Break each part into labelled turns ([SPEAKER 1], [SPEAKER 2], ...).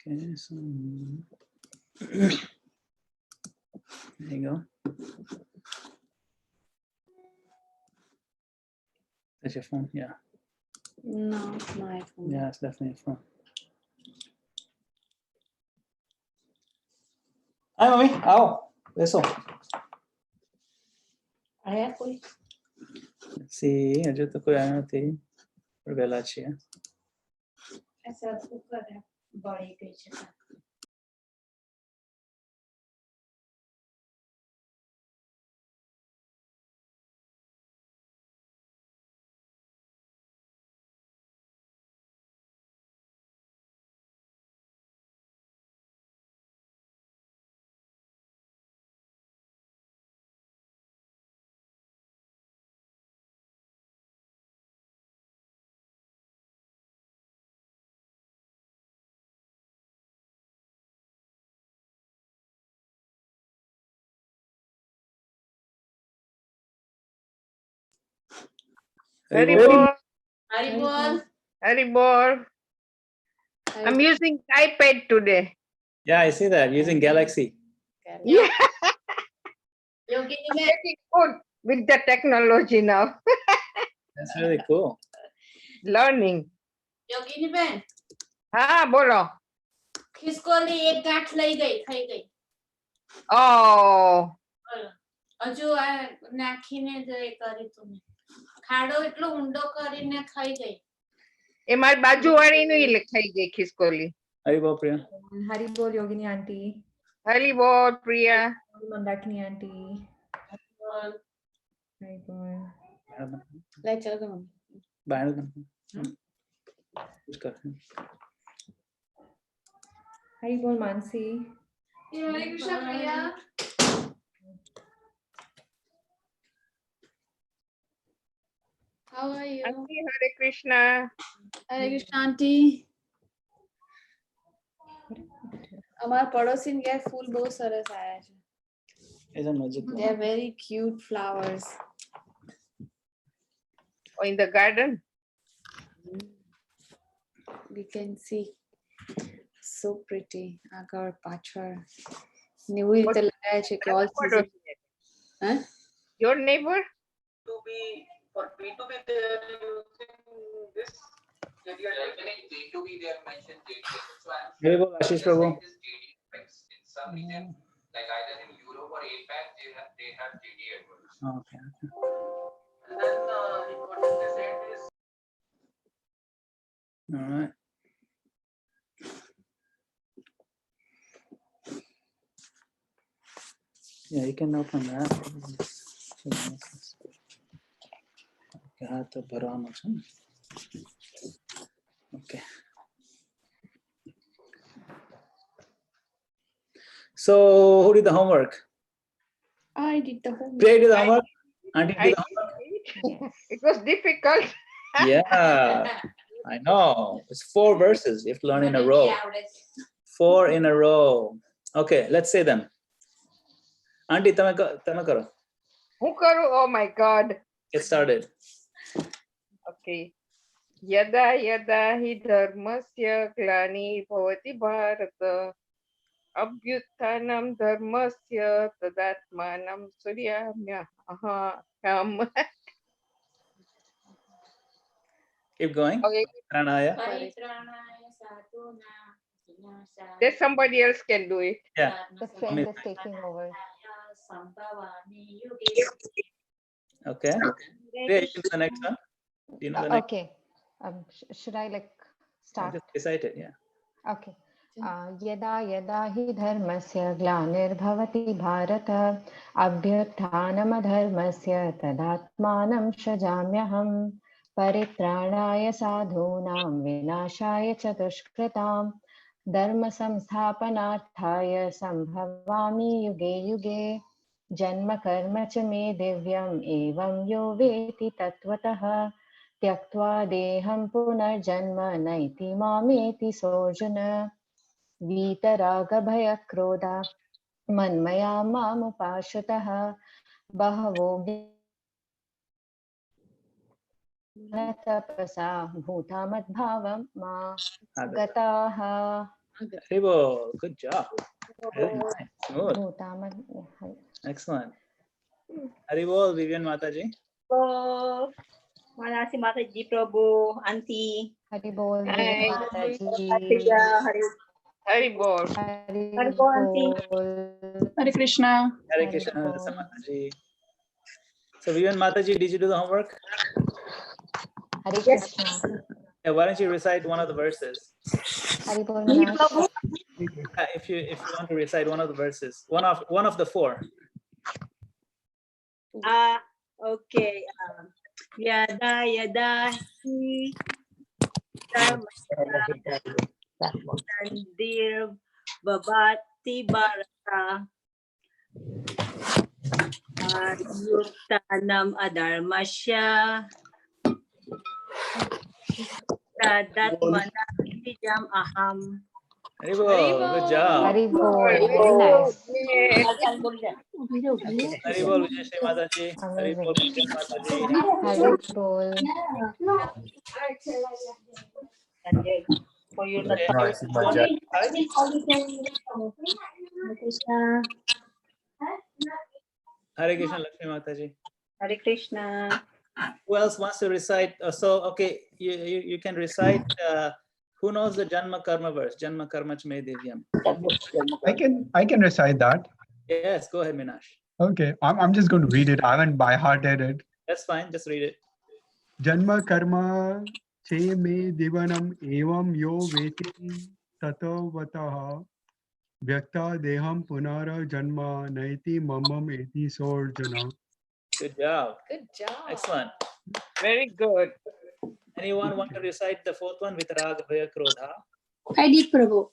[SPEAKER 1] Okay, so there you go. That's your phone? Yeah.
[SPEAKER 2] No, it's my phone.
[SPEAKER 1] Yeah, it's definitely a phone. Hi, mommy. आओ. Eso.
[SPEAKER 2] आया कोई?
[SPEAKER 1] Let's see. Ajay तो कोई आया नहीं पर बेला अच्छी है.
[SPEAKER 2] ऐसा कुकर है बड़ी पीछे का.
[SPEAKER 3] Haribol.
[SPEAKER 2] Haribol.
[SPEAKER 3] Haribol. I'm using iPad today.
[SPEAKER 1] Yeah, I see that. Using Galaxy.
[SPEAKER 3] Yeah.
[SPEAKER 2] Yogi
[SPEAKER 3] I'm getting good with the technology now.
[SPEAKER 1] That's really cool.
[SPEAKER 3] Learning.
[SPEAKER 2] योगिनी बहन
[SPEAKER 3] हाँ बोलो.
[SPEAKER 2] खिसकोली एक गांठ लई गई खाई गई.
[SPEAKER 3] Oh.
[SPEAKER 2] હજુ આ નાખીને જ એ કરી તું ખાડો એટલો ઊંડો કરીને ખાઈ ગઈ.
[SPEAKER 3] એ મારી બાજુવાળીનું ઈ ખાઈ ગઈ ખિસકોલી.
[SPEAKER 1] Haribol, Priya.
[SPEAKER 4] Haribol, Yogini auntie.
[SPEAKER 3] Haribol, Priya.
[SPEAKER 4] Mandakini auntie. Haribol.
[SPEAKER 2] લઈ ચાલ તો
[SPEAKER 1] बाहर कुछ कर.
[SPEAKER 4] Haribol, Mansi.
[SPEAKER 2] Hare Krishna Priya. How are you?
[SPEAKER 3] Auntie, Hare Krishna.
[SPEAKER 2] હરે કૃષ્ણ આંટી. અમાર પડોશી ને ઘેર ફૂલ બહુ સરસ આયા છે.
[SPEAKER 1] ऐसा नजदीक.
[SPEAKER 2] They are very cute flowers.
[SPEAKER 3] Oh, in the garden.
[SPEAKER 2] We can see so pretty. આગળ પાછળ નીવી રીતે લગાયા છે કે all season. Huh?
[SPEAKER 3] Your neighbor?
[SPEAKER 5] To be for B2B they are using this B2B they are mentioned JD. So
[SPEAKER 1] Haribol, Ashish Prabhu.
[SPEAKER 5] in some region like either in Europe or APAC they have JD adverts.
[SPEAKER 1] Okay.
[SPEAKER 5] And then what they said is
[SPEAKER 1] All right. Yeah, you can open that. Okay. So, who did the homework?
[SPEAKER 2] I did the homework.
[SPEAKER 1] Priya did the homework? Auntie
[SPEAKER 3] I
[SPEAKER 1] did the homework?
[SPEAKER 3] It was difficult.
[SPEAKER 1] Yeah, I know. It's 4 verses. You have to learn in a row. 4 in a row. Okay, let's say them. Auntie, tama karo.
[SPEAKER 3] Who karu? Oh my God.
[SPEAKER 1] Get started.
[SPEAKER 3] Okay. Yada yada hi dharmasya glani bhavati bharata abhyuthanam dharmasya tadatmanam suryamya aham.
[SPEAKER 1] Keep going.
[SPEAKER 3] Okay.
[SPEAKER 1] Pranaya.
[SPEAKER 2] પરિત્રાણાય સાધુના વિનાશાય
[SPEAKER 3] There's somebody else can do it.
[SPEAKER 1] Yeah.
[SPEAKER 4] The friend is taking over.
[SPEAKER 2] સંભવામિ યુગે.
[SPEAKER 1] Okay. Priya, you can do the next one. Do you know the next?
[SPEAKER 4] Okay. Should I like start?
[SPEAKER 1] Just recite it. Yeah.
[SPEAKER 4] Okay. यदा यदा हि धर्मस्य ग्लानिर्भवति भारत अभ्युत्थानमधर्मस्य तदात्मानं सृजाम्यहम् परित्राणाय साधूनां विनाशाय च दुष्कृतां धर्म संस्थापनार्थाय संभवामि युगे युगे जन्म कर्म च मे दिव्यम् एवं यो वेति तत्त्वतः त्यक्त्वा देहं पुनर्जन्म नैति मामेति सोऽर्जुन वीतरागभयक्रोधा मन्मया मामुपाश्रितः बहवो तपसा भूता मद्भावं मा गताः.
[SPEAKER 1] Haribol, good job. Very nice. Smooth.
[SPEAKER 4] Bhutama-
[SPEAKER 1] Excellent. Haribol, Vivian Mataji.
[SPEAKER 6] Oh, mana si Mataji Prabhu, Auntie.
[SPEAKER 4] Hari Bol,
[SPEAKER 3] Hi.
[SPEAKER 4] Mataji.
[SPEAKER 3] Hari bol.
[SPEAKER 4] Hari
[SPEAKER 6] Bol, Auntie.
[SPEAKER 4] Bol.
[SPEAKER 7] Hare Krishna.
[SPEAKER 1] Hare
[SPEAKER 4] Hari
[SPEAKER 1] Krishna,
[SPEAKER 4] Bol.
[SPEAKER 1] Rasa Mataji. So Vivian Mataji, did you do the homework?
[SPEAKER 4] Hari Krishna.
[SPEAKER 1] Yeah, why don't you recite one of the verses?
[SPEAKER 4] Hari Bol, Minash.
[SPEAKER 1] If you want to recite one of the verses, one of the four.
[SPEAKER 6] Okay. Yada yada hi Sandir Babati Barata Yuktanam Adharmasya Tadat Manam Aham.
[SPEAKER 1] Haribol, good job.
[SPEAKER 4] Hari Bol, very nice.
[SPEAKER 1] Haribol, Vijay Mataji. Haribol, Vijay Mataji.
[SPEAKER 4] Hari Bol.
[SPEAKER 6] For your Krishna.
[SPEAKER 1] Hare Krishna, Lakshmi Mataji.
[SPEAKER 6] Hare Krishna.
[SPEAKER 1] Who else wants to recite? Okay, you can recite. Who knows the Janma Karma verse? Janma Karma Chme Divyam.
[SPEAKER 8] I can recite that.
[SPEAKER 1] Yes, go ahead, Minash.
[SPEAKER 8] Okay, I'm just going to read it. I haven't by hearted it.
[SPEAKER 1] That's fine. Just read it.
[SPEAKER 8] Janma karma che me divanam evam yo veti tato vataha vyakta deham punara janma naiti mamam eti sorjana.
[SPEAKER 1] Good job.
[SPEAKER 2] Good job.
[SPEAKER 1] Excellent.
[SPEAKER 3] Very good.
[SPEAKER 1] Anyone want to recite the fourth one with Raga Bhaya Krodha?
[SPEAKER 9] I did, Prabhu.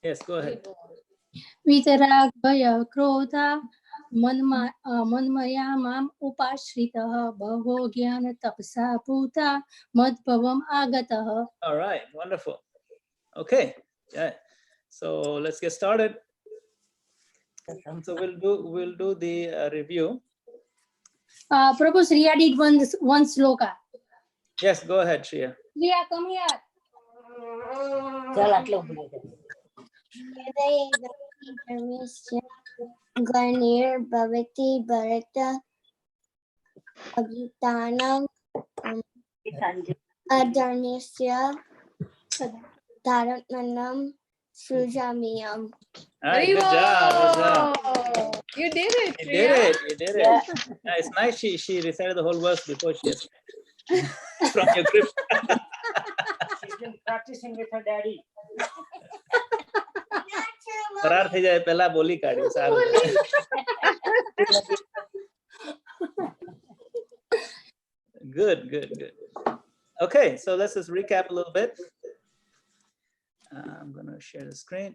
[SPEAKER 1] Yes, go ahead.
[SPEAKER 9] वितराग भय क्रोध मन्मया माम उपाश्रितः बहो ज्ञान तपसा भूता मद्भवम आगतः.
[SPEAKER 1] All right, wonderful. Okay, yeah. So let's get started. So we'll do the review.
[SPEAKER 9] Prabhu, Shriya did one sloka.
[SPEAKER 1] Yes, go ahead, Shriya.
[SPEAKER 9] Shriya, come here.
[SPEAKER 10] Ganir Bhavati Bharata Agitanam Adhanisya Dharatmanam Sujamiyam.
[SPEAKER 1] All right, good job. Good job.
[SPEAKER 2] You did it.
[SPEAKER 1] You did it. You did it. Yeah, it's nice. She recited the whole verse before she has from your grip.
[SPEAKER 5] She's been practicing with her daddy.
[SPEAKER 1] फरार થઈ જાય પહેલા બોલી કાઢી સારું. Good. Okay, so let's just recap a little bit. I'm going to share the screen.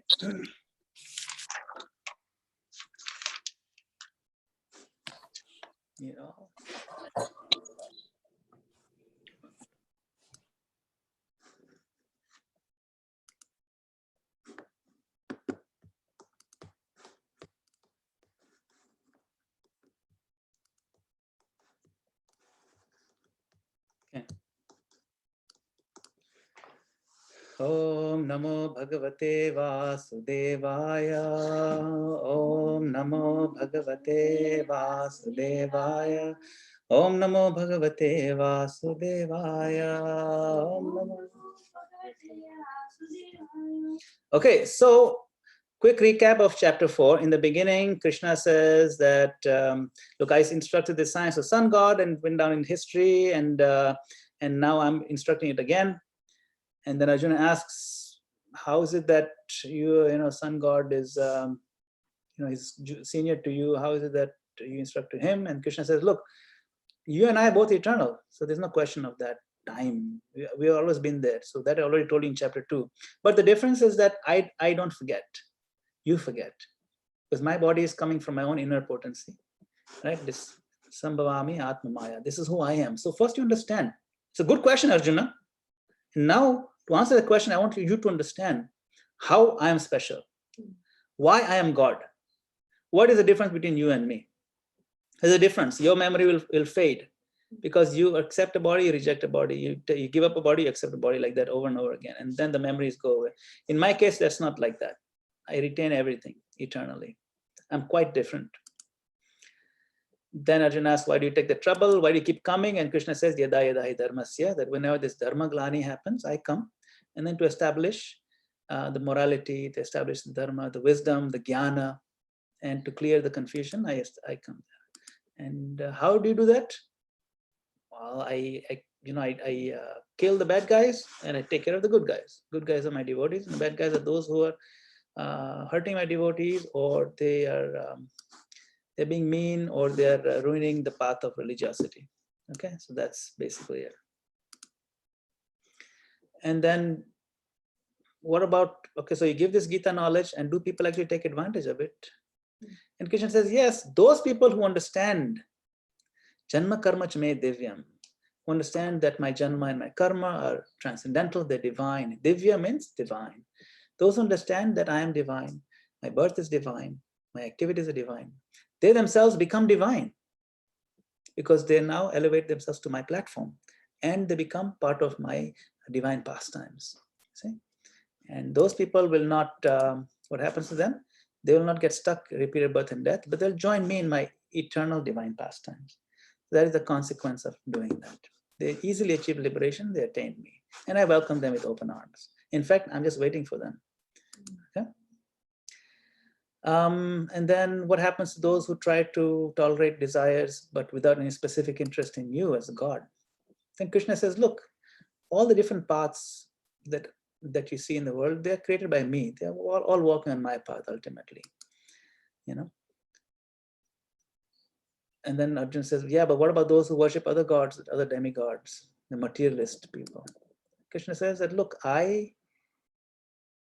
[SPEAKER 1] Om Namo Bhagavate Vasudevaya. Om Namo Bhagavate Vasudevaya. Om Namo Bhagavate Vasudevaya. Om Namo. Okay, so quick recap of chapter 4. In the beginning, Krishna says that, look, I instructed the science of sun god and went down in history, and now I'm instructing it again. And then Arjuna asks, how is it that sun god is, he's senior to you? How is it that you instructed him? And Krishna says, look, you and I are both eternal. So there's no question of that time. We've always been there. So that I already told you in chapter 2. But the difference is that I don't forget. You forget. Because my body is coming from my own inner potency. Right? This Sambhavami Atma Maya. This is who I am. So first you understand. It's a good question, Arjuna. Now, to answer the question, I want you to understand how I am special, why I am God. What is the difference between you and me? There's a difference. Your memory will fade. Because you accept a body, you reject a body, you give up a body, you accept a body, like that over and over again, and then the memories go away. In my case, that's not like that. I retain everything eternally. I'm quite different. Then Arjuna asks, why do you take the trouble? Why do you keep coming? And Krishna says, yada yada hi dharmasya, that whenever this dharma glani happens, I come. And then to establish the morality, to establish the dharma, the wisdom, the jnana, and to clear the confusion, I come there. And how do you do that? Well, I kill the bad guys and I take care of the good guys. Good guys are my devotees, and the bad guys are those who are hurting my devotees, or they're being mean, or they're ruining the path of religiosity. Okay, so that's basically it. And then what about, okay, so you give this Gita knowledge, and do people actually take advantage of it? And Krishna says, yes, those people who understand Janma karma chme divyam, who understand that my janma and my karma are transcendental, they're divine. Divya means divine. Those who understand that I am divine, my birth is divine, my activities are divine, they themselves become divine, because they now elevate themselves to my platform, and they become part of my divine pastimes. See? And those people will not, what happens to them? They will not get stuck, repeated birth and death, but they'll join me in my eternal divine pastimes. That is the consequence of doing that. They easily achieve liberation, they attain me. And I welcome them with open arms. In fact, I'm just waiting for them. Okay? And then what happens to those who try to tolerate desires, but without any specific interest in you as a God? Then Krishna says, look, all the different paths that you see in the world, they're created by me. They're all walking on my path ultimately, you know. And then Arjuna says, yeah, but what about those who worship other gods, other demigods, the materialist people? Krishna says that, look, I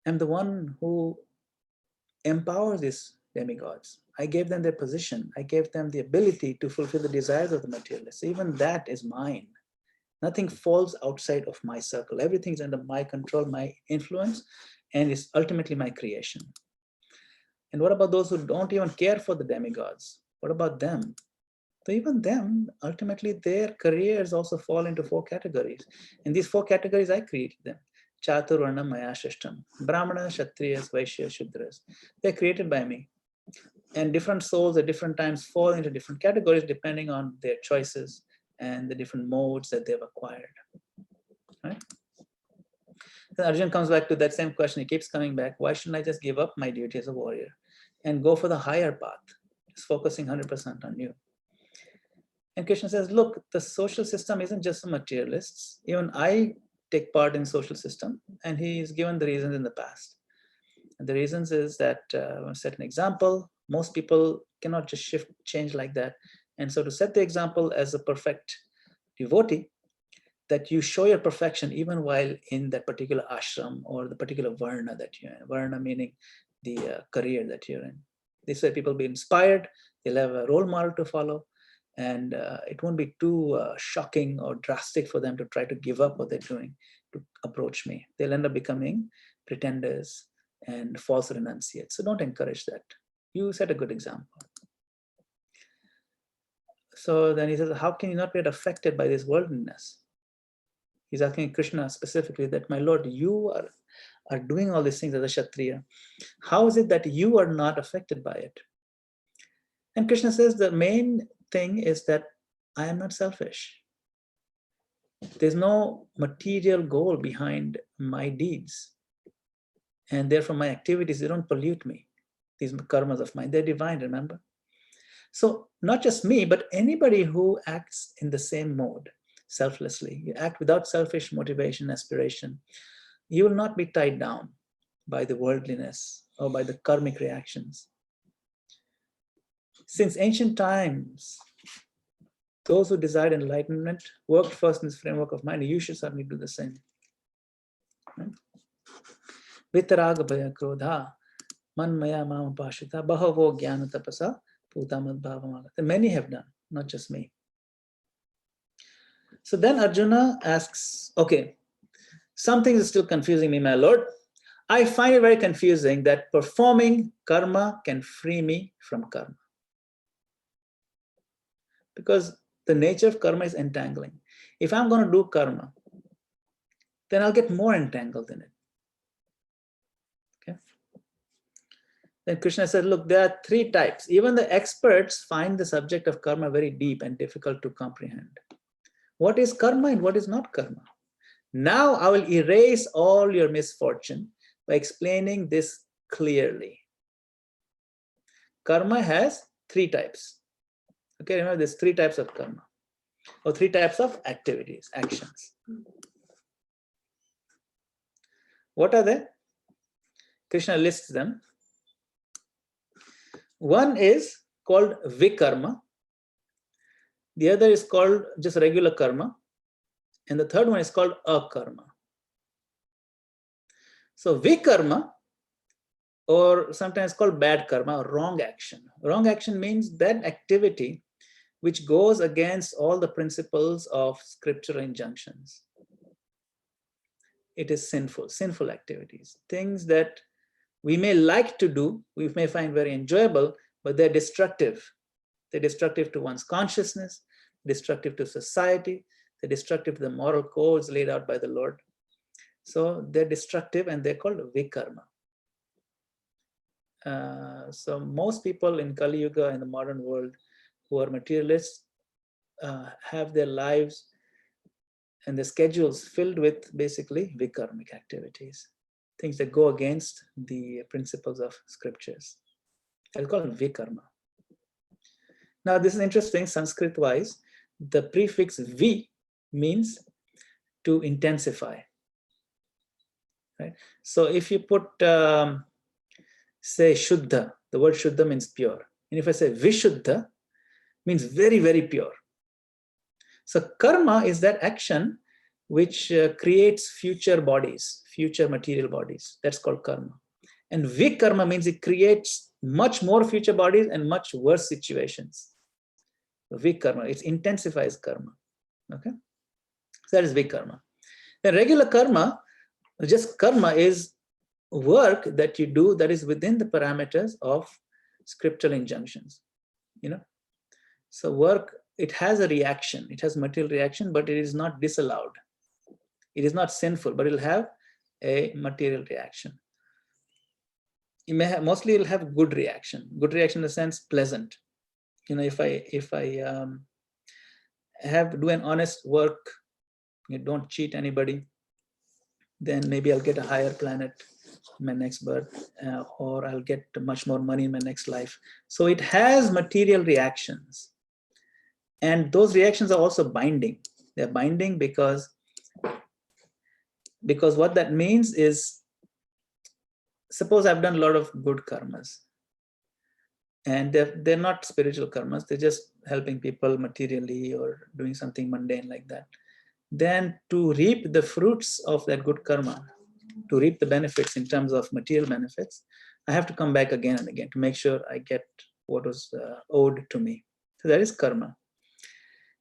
[SPEAKER 1] am the one who empowers these demigods. I gave them their position. I gave them the ability to fulfill the desires of the materialists. Even that is mine. Nothing falls outside of my circle. Everything is under my control, my influence, and is ultimately my creation. And what about those who don't even care for the demigods? What about them? So even them, ultimately their careers also fall into 4 categories. In these 4 categories, I created them. Chaturvarnam maya shishtam. Brahmana, Kshatriyas, Vaishyas, Shudras. They're created by me. And different souls at different times fall into different categories depending on their choices and the different modes that they've acquired. Right? Then Arjun comes back to that same question. He keeps coming back. Why shouldn't I just give up my duty as a warrior and go for the higher path, just focusing 100% on you? And Krishna says, look, the social system isn't just for materialists. Even I take part in the social system, and he's given the reasons in the past. And the reasons is that I want to set an example. Most people cannot just change like that. And so to set the example as a perfect devotee, that you show your perfection even while in that particular ashram or the particular varna that you're in. Varna meaning the career that you're in. This way people be inspired, they'll have a role model to follow, and it won't be too shocking or drastic for them to try to give up what they're doing to approach me. They'll end up becoming pretenders and false renunciates. So don't encourage that. You set a good example. So then he says, how can you not get affected by this worldliness? He's asking Krishna specifically that, my Lord, you are doing all these things as a Kshatriya. How is it that you are not affected by it? And Krishna says the main thing is that I am not selfish. There's no material goal behind my deeds. And therefore my activities, they don't pollute me. These karmas of mine, they're divine, remember? So not just me, but anybody who acts in the same mode, selflessly, you act without selfish motivation, aspiration, you will not be tied down by the worldliness or by the karmic reactions. Since ancient times, those who desired enlightenment worked first in this framework of mind. You should certainly do the same. Vitaraga bhaya krodha man maya mama pashita bahavo jnana tapasa putamad bhavamagata. Many have done, not just me. So then Arjuna asks, okay, something is still confusing me, my Lord. I find it very confusing that performing karma can free me from karma. Because The nature of karma is entangling. If I'm going to do karma, then I'll get more entangled in it. Okay. Then Krishna said, look, there are three types. Even the experts find the subject of karma very deep and difficult to comprehend. What is karma and what is not karma? Now I will erase all your misfortune by explaining this clearly. Karma has three types. Okay, remember there's three types of karma, or three types of activities, actions. What are they? Krishna lists them. One is called vikarma. The other is called just regular karma. And the third one is called akarma. So vikarma, or sometimes called bad karma, or wrong action. Wrong action means that activity which goes against all the principles of scriptural injunctions. It is sinful activities, things that we may like to do, we may find very enjoyable, but they're destructive. They're destructive to one's consciousness, destructive to society, they're destructive to the moral codes laid out by the Lord. So they're destructive and they're called vikarma. So most people in Kali Yuga, in the modern world, who are materialists, have their lives and their schedules filled with basically vikarmic activities, things that go against the principles of scriptures. I'll call it vikarma. Now this is interesting, Sanskrit-wise, the prefix vi means to intensify. Right? So if you put, say, shuddha, the word shuddha means pure. And if I say vishuddha, means very, very pure. So karma is that action which creates future bodies, future material bodies. That's called karma. And vikarma means it creates much more future bodies and much worse situations. Vikarma, it intensifies karma. Okay, so that is vikarma. The regular karma, just karma is work that you do that is within the parameters of scriptural injunctions. You know, so work, it has a reaction, it has material reaction, but it is not disallowed. It is not sinful, but it'll have a material reaction. You may have, mostly it'll have good reaction in the sense pleasant. You know, if I do an honest work, you don't cheat anybody, then maybe I'll get a higher planet in my next birth, or I'll get much more money in my next life. So it has material reactions. And those reactions are also binding. They're binding because what that means is, suppose I've done a lot of good karmas, and they're not spiritual karmas, they're just helping people materially or doing something mundane like that. Then to reap the fruits of that good karma, to reap the benefits in terms of material benefits, I have to come back again and again to make sure I get what was owed to me. So that is karma.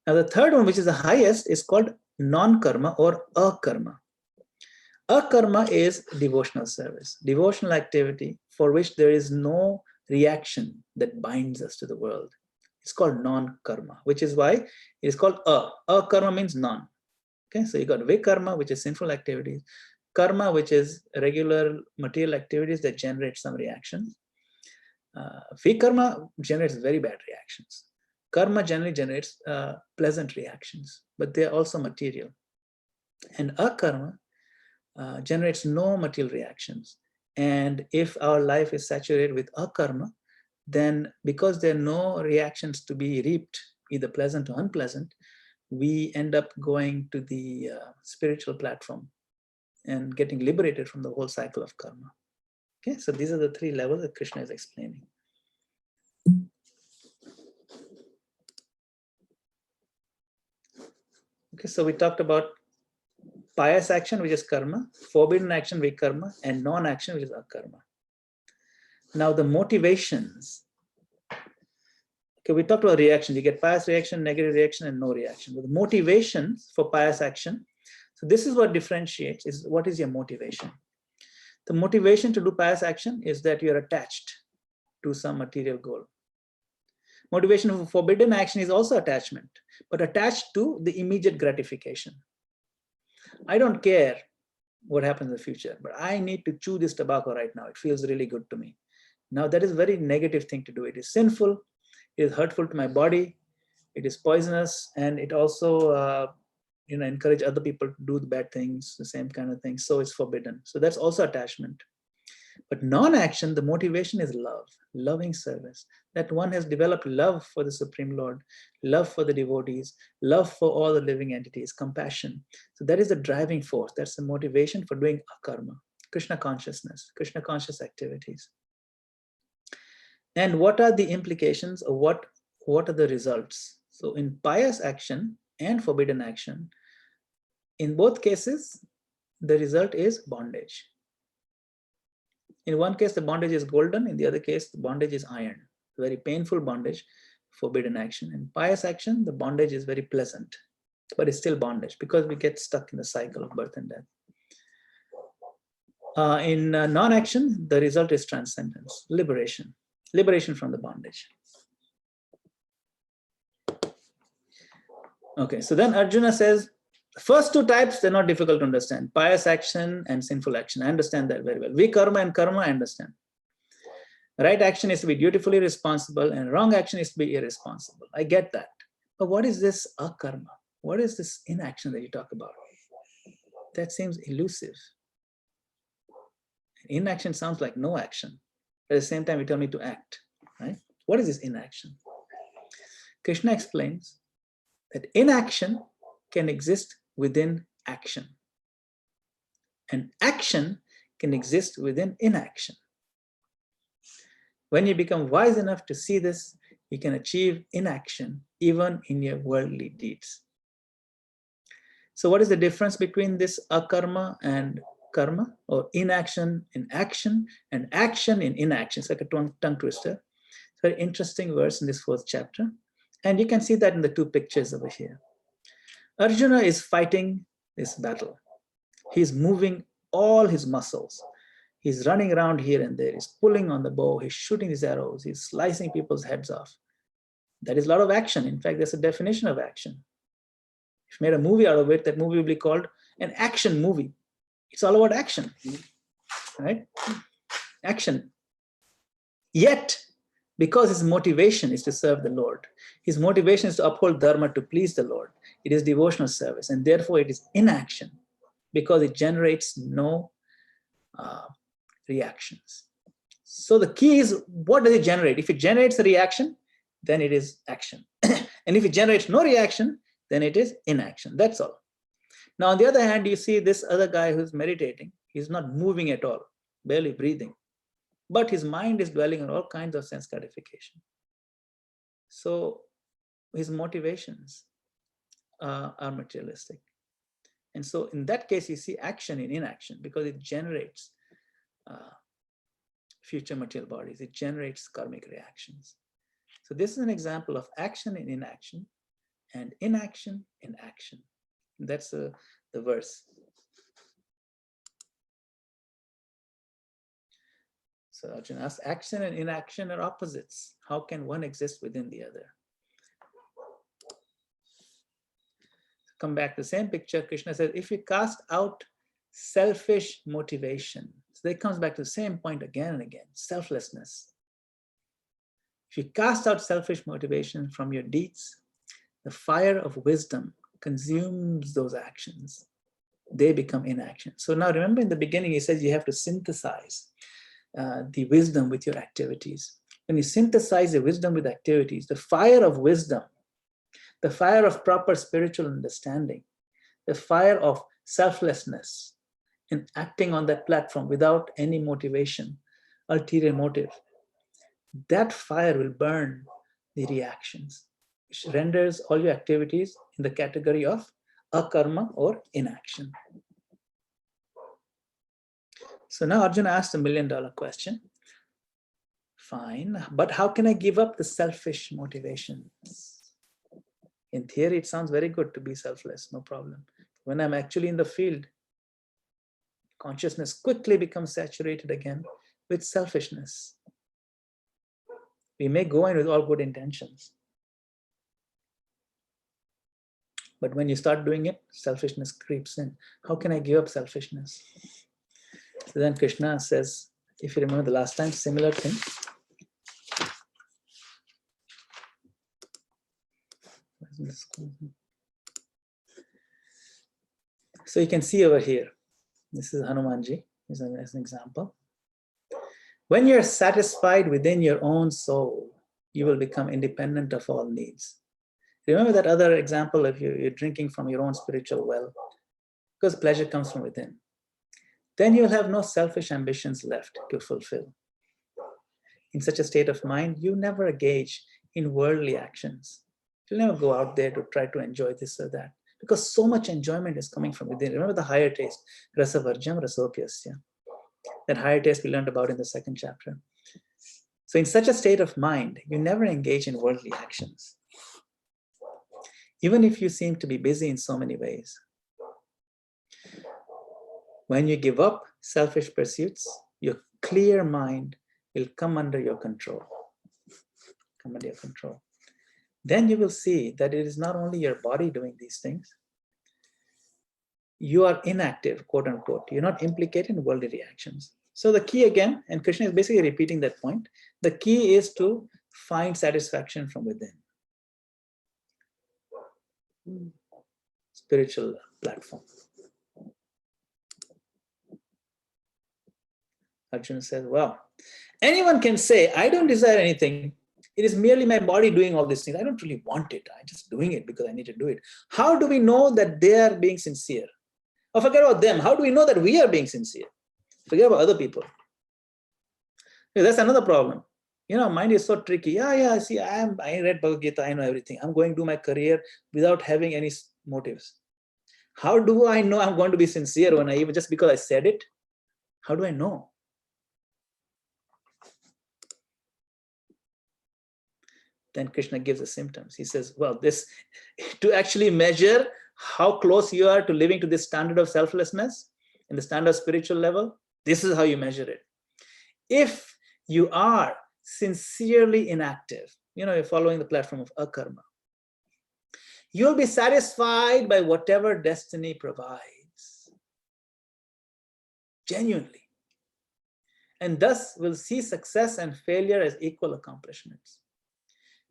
[SPEAKER 1] Now the third one, which is the highest, is called non-karma or akarma. Akarma is devotional service, devotional activity for which there is no reaction that binds us to the world. It's called non-karma, which is why it is called akarma means non. Okay, so you got vikarma, which is sinful activities, karma, which is regular material activities that generate some reactions. Vikarma generates very bad reactions. Karma generally generates pleasant reactions, but they are also material. And akarma generates no material reactions. And if our life is saturated with akarma, then because there are no reactions to be reaped, either pleasant or unpleasant, we end up going to the spiritual platform and getting liberated from the whole cycle of karma. Okay, so these are the three levels that Krishna is explaining. Okay, so we talked about pious action, which is karma, forbidden action, vikarma, and non-action, which is akarma. Now the motivations. Okay, we talked about reaction. You get pious reaction, negative reaction, and no reaction. But the motivations for pious action. So this is what differentiates, is what is your motivation? The motivation to do pious action is that you're attached to some material goal. Motivation for forbidden action is also attachment, but attached to the immediate gratification. I don't care what happens in the future, but I need to chew this tobacco right now. It feels really good to me. Now that is a very negative thing to do. It is sinful, it is hurtful to my body, it is poisonous, and it also encourage other people to do the bad things, the same kind of thing. So it's forbidden. So that's also attachment. But non-action, the motivation is love, loving service. That one has developed love for the Supreme Lord, love for the devotees, love for all the living entities, compassion. So that is the driving force. That's the motivation for doing akarma, Krishna consciousness, Krishna conscious activities. And what are the implications, or what are the results? So in pious action and forbidden action, in both cases, the result is bondage. In one case, the bondage is golden. In the other case, the bondage is iron. Very painful bondage, forbidden action. In pious action, the bondage is very pleasant, but it's still bondage because we get stuck in the cycle of birth and death. In non-action, the result is transcendence, liberation from the bondage. Okay, so then Arjuna says, the first two types, they're not difficult to understand. Pious action and sinful action. I understand that very well. Vikarma and karma, I understand. Right action is to be dutifully responsible and wrong action is to be irresponsible. I get that. But what is this akarma? What is this inaction that you talk about? That seems elusive. Inaction sounds like no action. At the same time, you tell me to act, right? What is this inaction? Krishna explains that inaction can exist within action, and action can exist within inaction. When you become wise enough to see this, you can achieve inaction even in your worldly deeds. So what is the difference between this akarma and karma, or inaction in action and action in inaction? It's like a tongue twister. It's a very interesting verse in this 4th chapter. And you can see that in the 2 pictures over here. Arjuna is fighting this battle. He's moving all his muscles. He's running around here and there. He's pulling on the bow. He's shooting his arrows. He's slicing people's heads off. That is a lot of action. In fact, that's a definition of action. If you made a movie out of it, that movie will be called an action movie. It's all about action, right? Action. Yet, because his motivation is to serve the Lord, his motivation is to uphold dharma, to please the Lord. It is devotional service, and therefore it is inaction because it generates no reactions. So the key is, what does it generate? If it generates a reaction, then it is action. And if it generates no reaction, then it is inaction. That's all. Now, on the other hand, you see this other guy who's meditating. He's not moving at all, barely breathing. But his mind is dwelling on all kinds of sense gratification. So his motivations are materialistic. And so in that case, you see action in inaction because it generates future material bodies. It generates karmic reactions. So this is an example of action in inaction and inaction in action. That's the verse. So Arjuna asks, action and inaction are opposites. How can one exist within the other? Come back to the same picture. Krishna says, if you cast out selfish motivation, so it comes back to the same point again and again, selflessness. If you cast out selfish motivation from your deeds, the fire of wisdom consumes those actions. They become inaction. So now remember in the beginning, he says you have to synthesize the wisdom with your activities. When you synthesize the wisdom with activities, the fire of wisdom, the fire of proper spiritual understanding, the fire of selflessness in acting on that platform without any motivation, ulterior motive, that fire will burn the reactions, which renders all your activities in the category of akarma or inaction. So now Arjuna asked $1 million question. Fine, but how can I give up the selfish motivations? In theory, it sounds very good to be selfless, no problem. When I'm actually in the field, consciousness quickly becomes saturated again with selfishness. We may go in with all good intentions. But when you start doing it, selfishness creeps in. How can I give up selfishness? So then Krishna says, if you remember the last time, similar thing. So you can see over here, this is Hanumanji, as an example. When you're satisfied within your own soul, you will become independent of all needs. Remember that other example of you're drinking from your own spiritual well, because pleasure comes from within. Then you'll have no selfish ambitions left to fulfill. In such a state of mind, you never engage in worldly actions. You'll never go out there to try to enjoy this or that, because so much enjoyment is coming from within. Remember the higher taste, rasa varjam rasopyasya. That higher taste we learned about in the 2nd chapter. So in such a state of mind, you never engage in worldly actions. Even if you seem to be busy in so many ways. When you give up selfish pursuits, your clear mind will come under your control. Come under your control. Then you will see that it is not only your body doing these things. You are inactive, quote unquote. You're not implicated in worldly reactions. So the key again, and Krishna is basically repeating that point, the key is to find satisfaction from within. Spiritual platform. Arjuna says, well, anyone can say, I don't desire anything. It is merely my body doing all these things. I don't really want it. I'm just doing it because I need to do it. How do we know that they are being sincere? Or forget about them. How do we know that we are being sincere? Forget about other people. That's another problem. You know, mind is so tricky. Yeah, see, I read Bhagavad Gita, I know everything. I'm going to do my career without having any motives. How do I know I'm going to be sincere when just because I said it? How do I know? Then Krishna gives the symptoms. He says, well, this, to actually measure how close you are to living to this standard of selflessness in the standard of spiritual level, this is how you measure it. If you are sincerely inactive, you're following the platform of akarma, you'll be satisfied by whatever destiny provides, genuinely. And thus will see success and failure as equal accomplishments.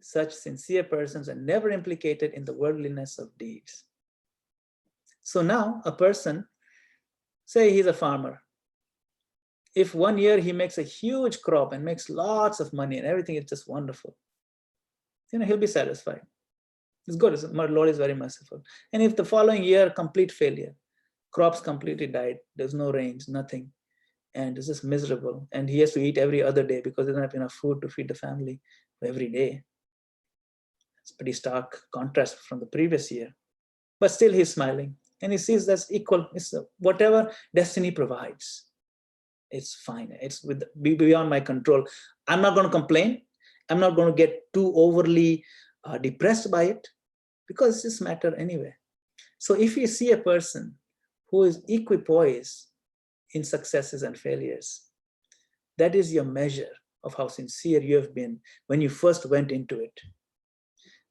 [SPEAKER 1] Such sincere persons are never implicated in the worldliness of deeds. So now a person, say he's a farmer. If 1 year he makes a huge crop and makes lots of money and everything is just wonderful, he'll be satisfied. It's good. My Lord is very merciful. And if the following year, complete failure, crops completely died, there's no rains, nothing, and it's just miserable, and he has to eat every other day because they don't have enough food to feed the family every day. It's pretty stark contrast from the previous year. But still he's smiling and he sees that's equal. It's whatever destiny provides. It's fine. It's beyond my control. I'm not going to complain. I'm not going to get too overly depressed by it because it's just matter anyway. So if you see a person who is equipoised in successes and failures, that is your measure of how sincere you have been when you first went into it.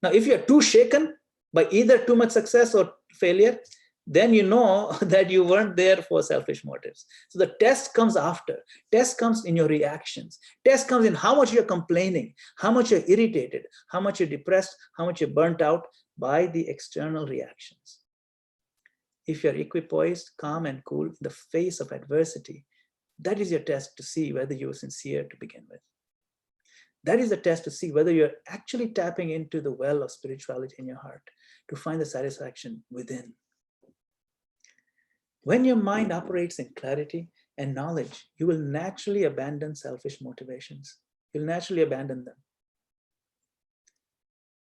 [SPEAKER 1] Now, if you're too shaken by either too much success or failure, then you know that you weren't there for selfish motives. So the test comes after. Test comes in your reactions. Test comes in how much you're complaining, how much you're irritated, how much you're depressed, how much you're burnt out by the external reactions. If you're equipoised, calm and cool in the face of adversity, that is your test to see whether you were sincere to begin with. That is the test to see whether you're actually tapping into the well of spirituality in your heart to find the satisfaction within. When your mind operates in clarity and knowledge, you will naturally abandon selfish motivations. You'll naturally abandon them.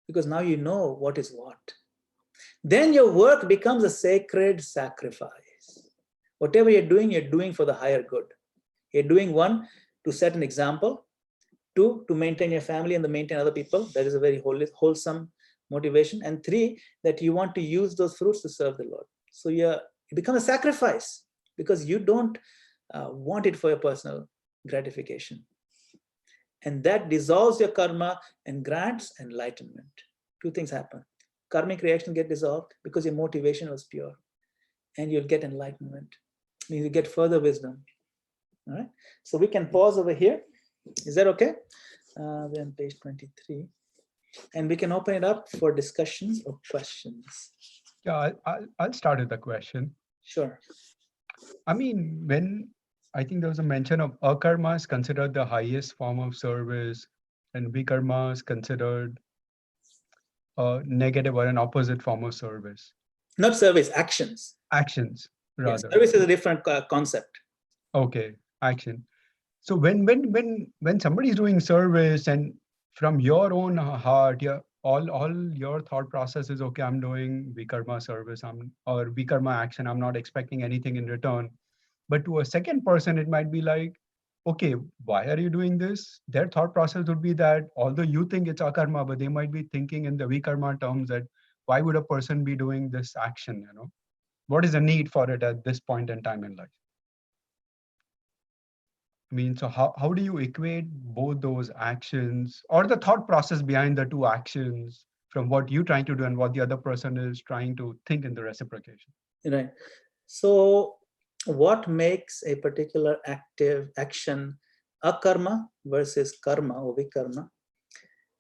[SPEAKER 1] Because now you know what is what. Then your work becomes a sacred sacrifice. Whatever you're doing for the higher good. You're doing, one, to set an example. Two, to maintain your family and to maintain other people. That is a very wholesome motivation. And three, that you want to use those fruits to serve the Lord. So it becomes a sacrifice because you don't want it for your personal gratification. And that dissolves your karma and grants enlightenment. Two things happen. Karmic reaction get dissolved because your motivation was pure, and you'll get enlightenment. Means you get further wisdom. All right. So we can pause over here. Is that okay? We're on page 23, and we can open it up for discussions or questions.
[SPEAKER 8] Yeah, I'll start with the question.
[SPEAKER 1] Sure.
[SPEAKER 8] I mean, when I think there was a mention of akarma is considered the highest form of service, and vikarma is considered a negative or an opposite form of service.
[SPEAKER 1] Not service, actions.
[SPEAKER 8] Actions,
[SPEAKER 1] Yes,
[SPEAKER 8] rather.
[SPEAKER 1] service is a different concept.
[SPEAKER 8] Okay, action. So when somebody is doing service and from your own heart, all your thought process is, okay, I'm doing vikarma service, or vikarma action, I'm not expecting anything in return. But to a second person, it might be like, okay, why are you doing this? Their thought process would be that although you think it's akarma, but they might be thinking in the vikarma terms that why would a person be doing this action? What is the need for it at this point in time in life? I mean, so how do you equate both those actions or the thought process behind the two actions from what you're trying to do and what the other person is trying to think in the reciprocation?
[SPEAKER 1] Right. So what makes a particular action akarma versus karma or vikarma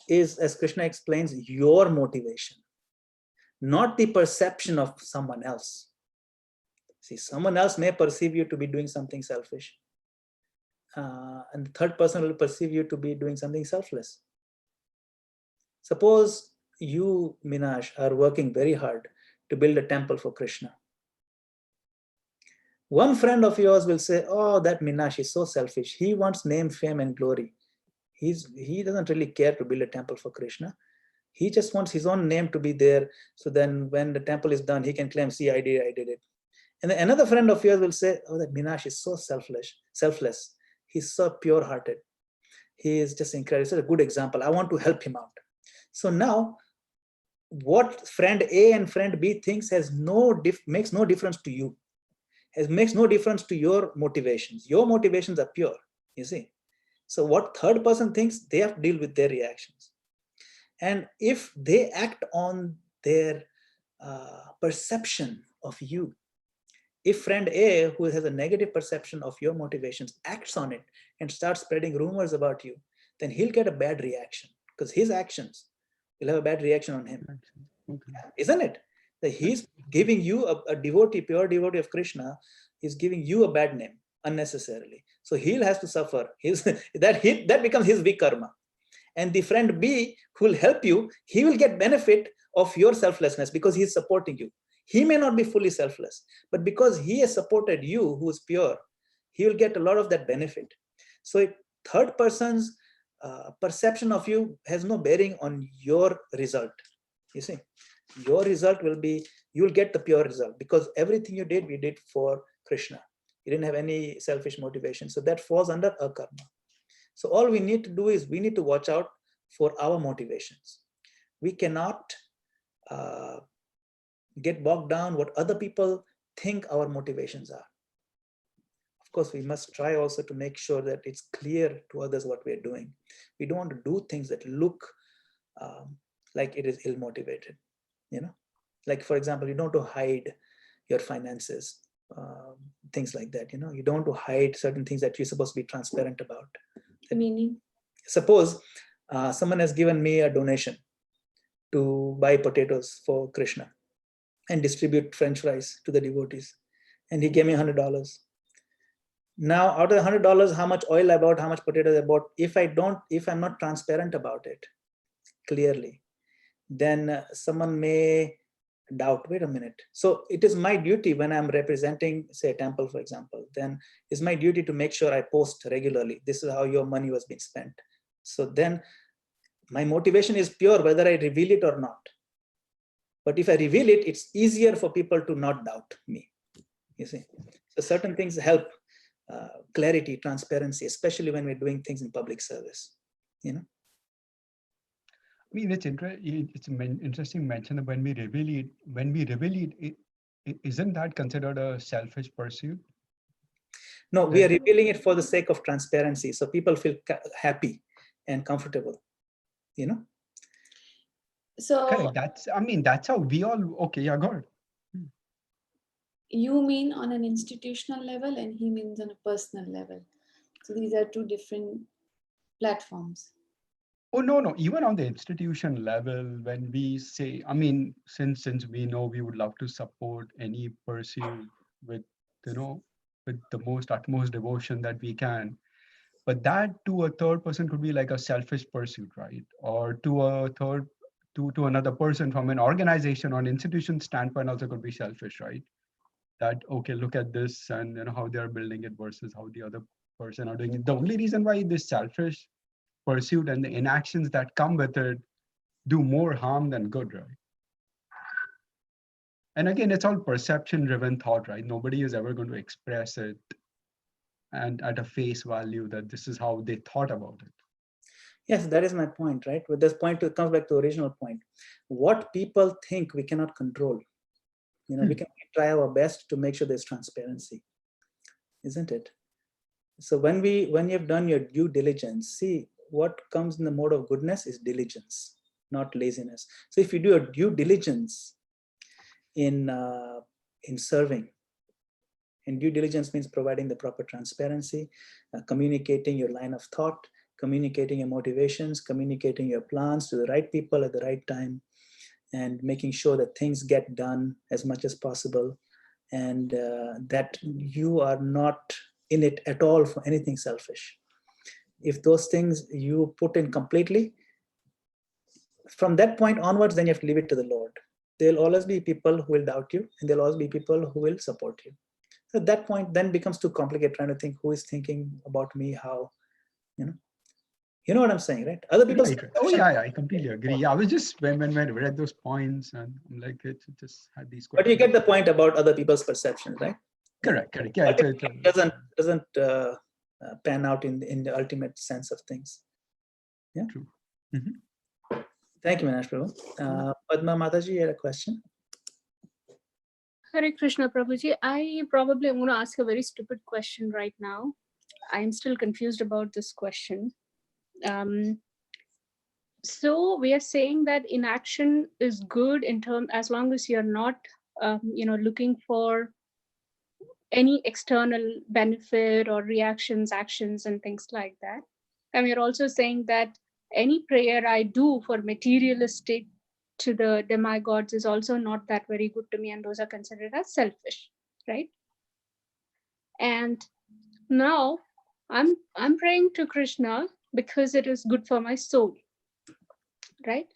[SPEAKER 1] is, as Krishna explains, your motivation, not the perception of someone else. See, someone else may perceive you to be doing something selfish. And the third person will perceive you to be doing something selfless. Suppose you, Minash, are working very hard to build a temple for Krishna. One friend of yours will say, oh, that Minash is so selfish. He wants name, fame, and glory. He doesn't really care to build a temple for Krishna. He just wants his own name to be there. So then when the temple is done, he can claim, see, I did it. And then another friend of yours will say, oh, that Minash is so selfless. He's so pure-hearted. He is just incredible. It's a good example. I want to help him out. So now, what friend A and friend B thinks makes no difference to you. Makes no difference to your motivations. Your motivations are pure, you see. So what third person thinks, they have to deal with their reactions. And if they act on their perception of you, if friend A, who has a negative perception of your motivations, acts on it and starts spreading rumors about you, then he'll get a bad reaction because his actions will have a bad reaction on him. Okay. Isn't it? That he's giving you a devotee, pure devotee of Krishna, he's giving you a bad name unnecessarily. So he'll has to suffer. That becomes his vikarma. And the friend B who will help you, he will get benefit of your selflessness because he's supporting you. He may not be fully selfless, but because he has supported you, who is pure, he will get a lot of that benefit. So third person's perception of you has no bearing on your result. You see, your result will be, you will get the pure result because everything you did, we did for Krishna. You didn't have any selfish motivation. So that falls under akarma. So all we need to do is we need to watch out for our motivations. We cannot get bogged down what other people think our motivations are. Of course, we must try also to make sure that it's clear to others what we're doing. We don't want to do things that look like it is ill-motivated, Like, for example, you don't want to hide your finances, things like that, You don't want to hide certain things that you're supposed to be transparent about.
[SPEAKER 2] Meaning?
[SPEAKER 1] Suppose someone has given me a donation to buy potatoes for Krishna and distribute French fries to the devotees. And he gave me $100. Now, out of the $100, how much oil I bought, how much potatoes I bought, if I'm not transparent about it clearly, then someone may doubt, wait a minute. So it is my duty when I'm representing, say, a temple, for example, then it's my duty to make sure I post regularly. This is how your money was being spent. So then my motivation is pure, whether I reveal it or not. But if I reveal it, it's easier for people to not doubt me, you see. So certain things help clarity, transparency, especially when we're doing things in public service,
[SPEAKER 8] I mean, it's an interesting mention that when we reveal it, isn't that considered a selfish pursuit?
[SPEAKER 1] No, we are revealing it for the sake of transparency. So people feel happy and comfortable, you know?
[SPEAKER 2] So
[SPEAKER 8] Correct. That's how we all, okay, yeah, go ahead.
[SPEAKER 2] you mean on an institutional level and he means on a personal level. So these are two different platforms.
[SPEAKER 8] Oh, no. Even on the institution level, when we say, since we know we would love to support any pursuit with, with the utmost devotion that we can, but that to a third person could be like a selfish pursuit, right? Or to another person from an organization or an institution standpoint also could be selfish, right? That, okay, look at this and how they're building it versus how the other person are doing it. The only reason why this selfish pursuit and the inactions that come with it do more harm than good, right? And again, it's all perception driven thought, right? Nobody is ever going to express it and at a face value that this is how they thought about it.
[SPEAKER 1] Yes, that is my point, right? With this point, it comes back to the original point. What people think we cannot control. We can try our best to make sure there's transparency, isn't it? So when you've done your due diligence, see, what comes in the mode of goodness is diligence, not laziness. So if you do a due diligence in serving, and due diligence means providing the proper transparency, communicating your line of thought, communicating your motivations, communicating your plans to the right people at the right time, and making sure that things get done as much as possible, and that you are not in it at all for anything selfish. If those things you put in completely, from that point onwards, then you have to leave it to the Lord. There'll always be people who will doubt you, and there'll always be people who will support you. So at that point, then becomes too complicated trying to think who is thinking about me, how, you know what I'm saying, right? Other people.
[SPEAKER 8] Right. Oh yeah, I completely agree. Yeah, I was just when I read those points and I'm like, it just had these questions.
[SPEAKER 1] But you get the point about other people's perceptions, right?
[SPEAKER 8] Correct. Yeah,
[SPEAKER 1] it doesn't pan out in the ultimate sense of things. Yeah.
[SPEAKER 8] True. Mm-hmm.
[SPEAKER 1] Thank you, Minash Prabhu. Padma Mataji, you had a question?
[SPEAKER 7] Hare Krishna, Prabhuji. I probably am going to ask a very stupid question right now. I'm still confused about this question. So we are saying that inaction is good in terms, as long as you're not, looking for any external benefit or reactions, actions, and things like that. And we're also saying that any prayer I do for materialistic to the demigods is also not that very good to me, and those are considered as selfish, right? And now I'm praying to Krishna because it is good for my soul, right?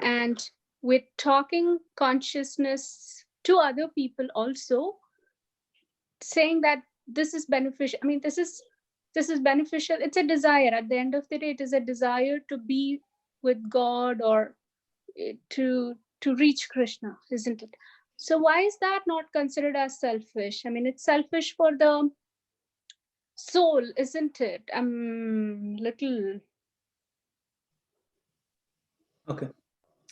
[SPEAKER 7] And with talking consciousness to other people also, saying that this is beneficial. I mean, this is beneficial. It's a desire. At the end of the day, it is a desire to be with God or to reach Krishna, isn't it? So why is that not considered as selfish? I mean, it's selfish for the soul, isn't it? I'm little.
[SPEAKER 1] Okay.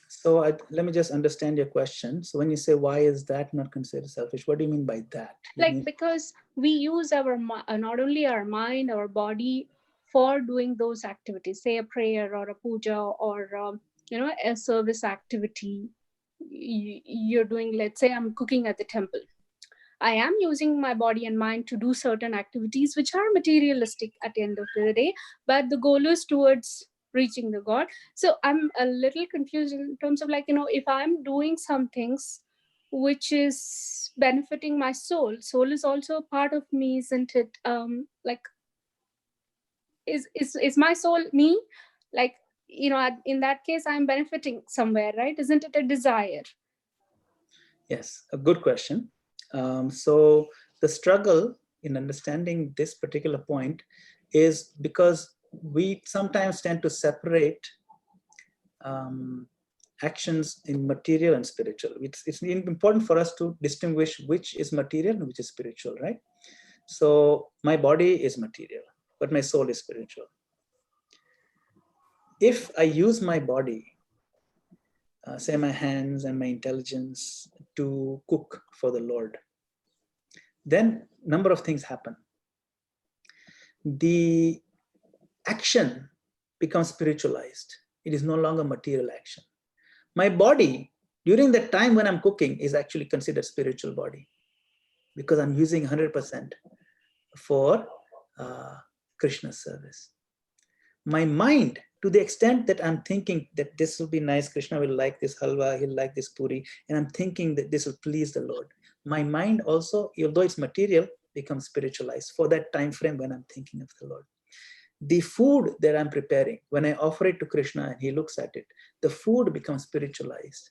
[SPEAKER 1] So let me just understand your question. So when you say, why is that not considered selfish? What do you mean by that?
[SPEAKER 7] Because we use our not only our mind, our body for doing those activities, say a prayer or a puja or a service activity you're doing. Let's say I'm cooking at the temple. I am using my body and mind to do certain activities which are materialistic at the end of the day, but the goal is towards reaching the God. So I'm a little confused in terms of if I'm doing some things which is benefiting my soul is also a part of me, isn't it? Is my soul me? In that case, I'm benefiting somewhere, right? Isn't it a desire?
[SPEAKER 1] Yes, a good question. So the struggle in understanding this particular point is because we sometimes tend to separate actions in material and spiritual. It's important for us to distinguish which is material and which is spiritual, right? So my body is material, but my soul is spiritual. If I use my body, say my hands and my intelligence, to cook for the Lord, then a number of things happen. The action becomes spiritualized. It is no longer material action. My body, during the time when I'm cooking, is actually considered spiritual body because I'm using 100% for Krishna service. My mind, to the extent that I'm thinking that this will be nice, Krishna will like this halwa, he'll like this puri, and I'm thinking that this will please the Lord. My mind also, although it's material, becomes spiritualized for that time frame when I'm thinking of the Lord. The food that I'm preparing, when I offer it to Krishna and he looks at it, the food becomes spiritualized.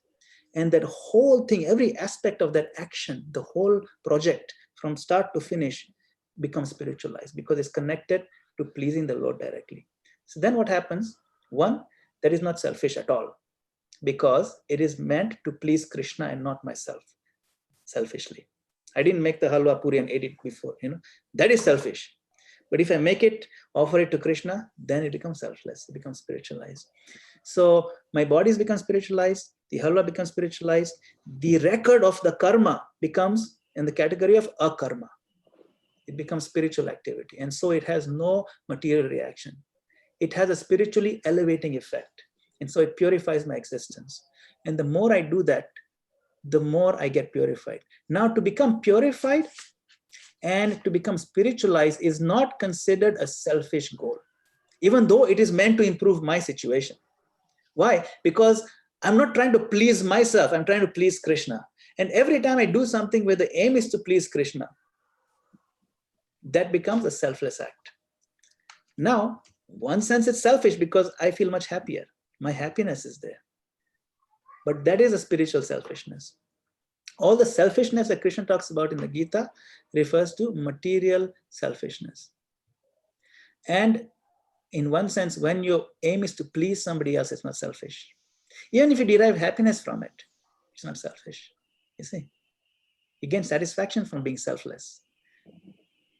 [SPEAKER 1] And that whole thing, every aspect of that action, the whole project from start to finish becomes spiritualized because it's connected to pleasing the Lord directly. So then what happens? One, that is not selfish at all because it is meant to please Krishna and not myself selfishly. I didn't make the halwa puri and ate it before, that is selfish. But if I make it, offer it to Krishna, then it becomes selfless, it becomes spiritualized. So my bodies become spiritualized, the halwa becomes spiritualized, the record of the karma becomes in the category of akarma. It becomes spiritual activity. And so it has no material reaction. It has a spiritually elevating effect. And so it purifies my existence. And the more I do that, the more I get purified. Now to become purified and to become spiritualized is not considered a selfish goal, even though it is meant to improve my situation. Why? Because I'm not trying to please myself, I'm trying to please Krishna. And every time I do something where the aim is to please Krishna, that becomes a selfless act. Now, one sense it's selfish because I feel much happier. My happiness is there. But that is a spiritual selfishness. All the selfishness that Krishna talks about in the Gita refers to material selfishness. And in one sense, when your aim is to please somebody else, it's not selfish. Even if you derive happiness from it, it's not selfish. You see, you gain satisfaction from being selfless.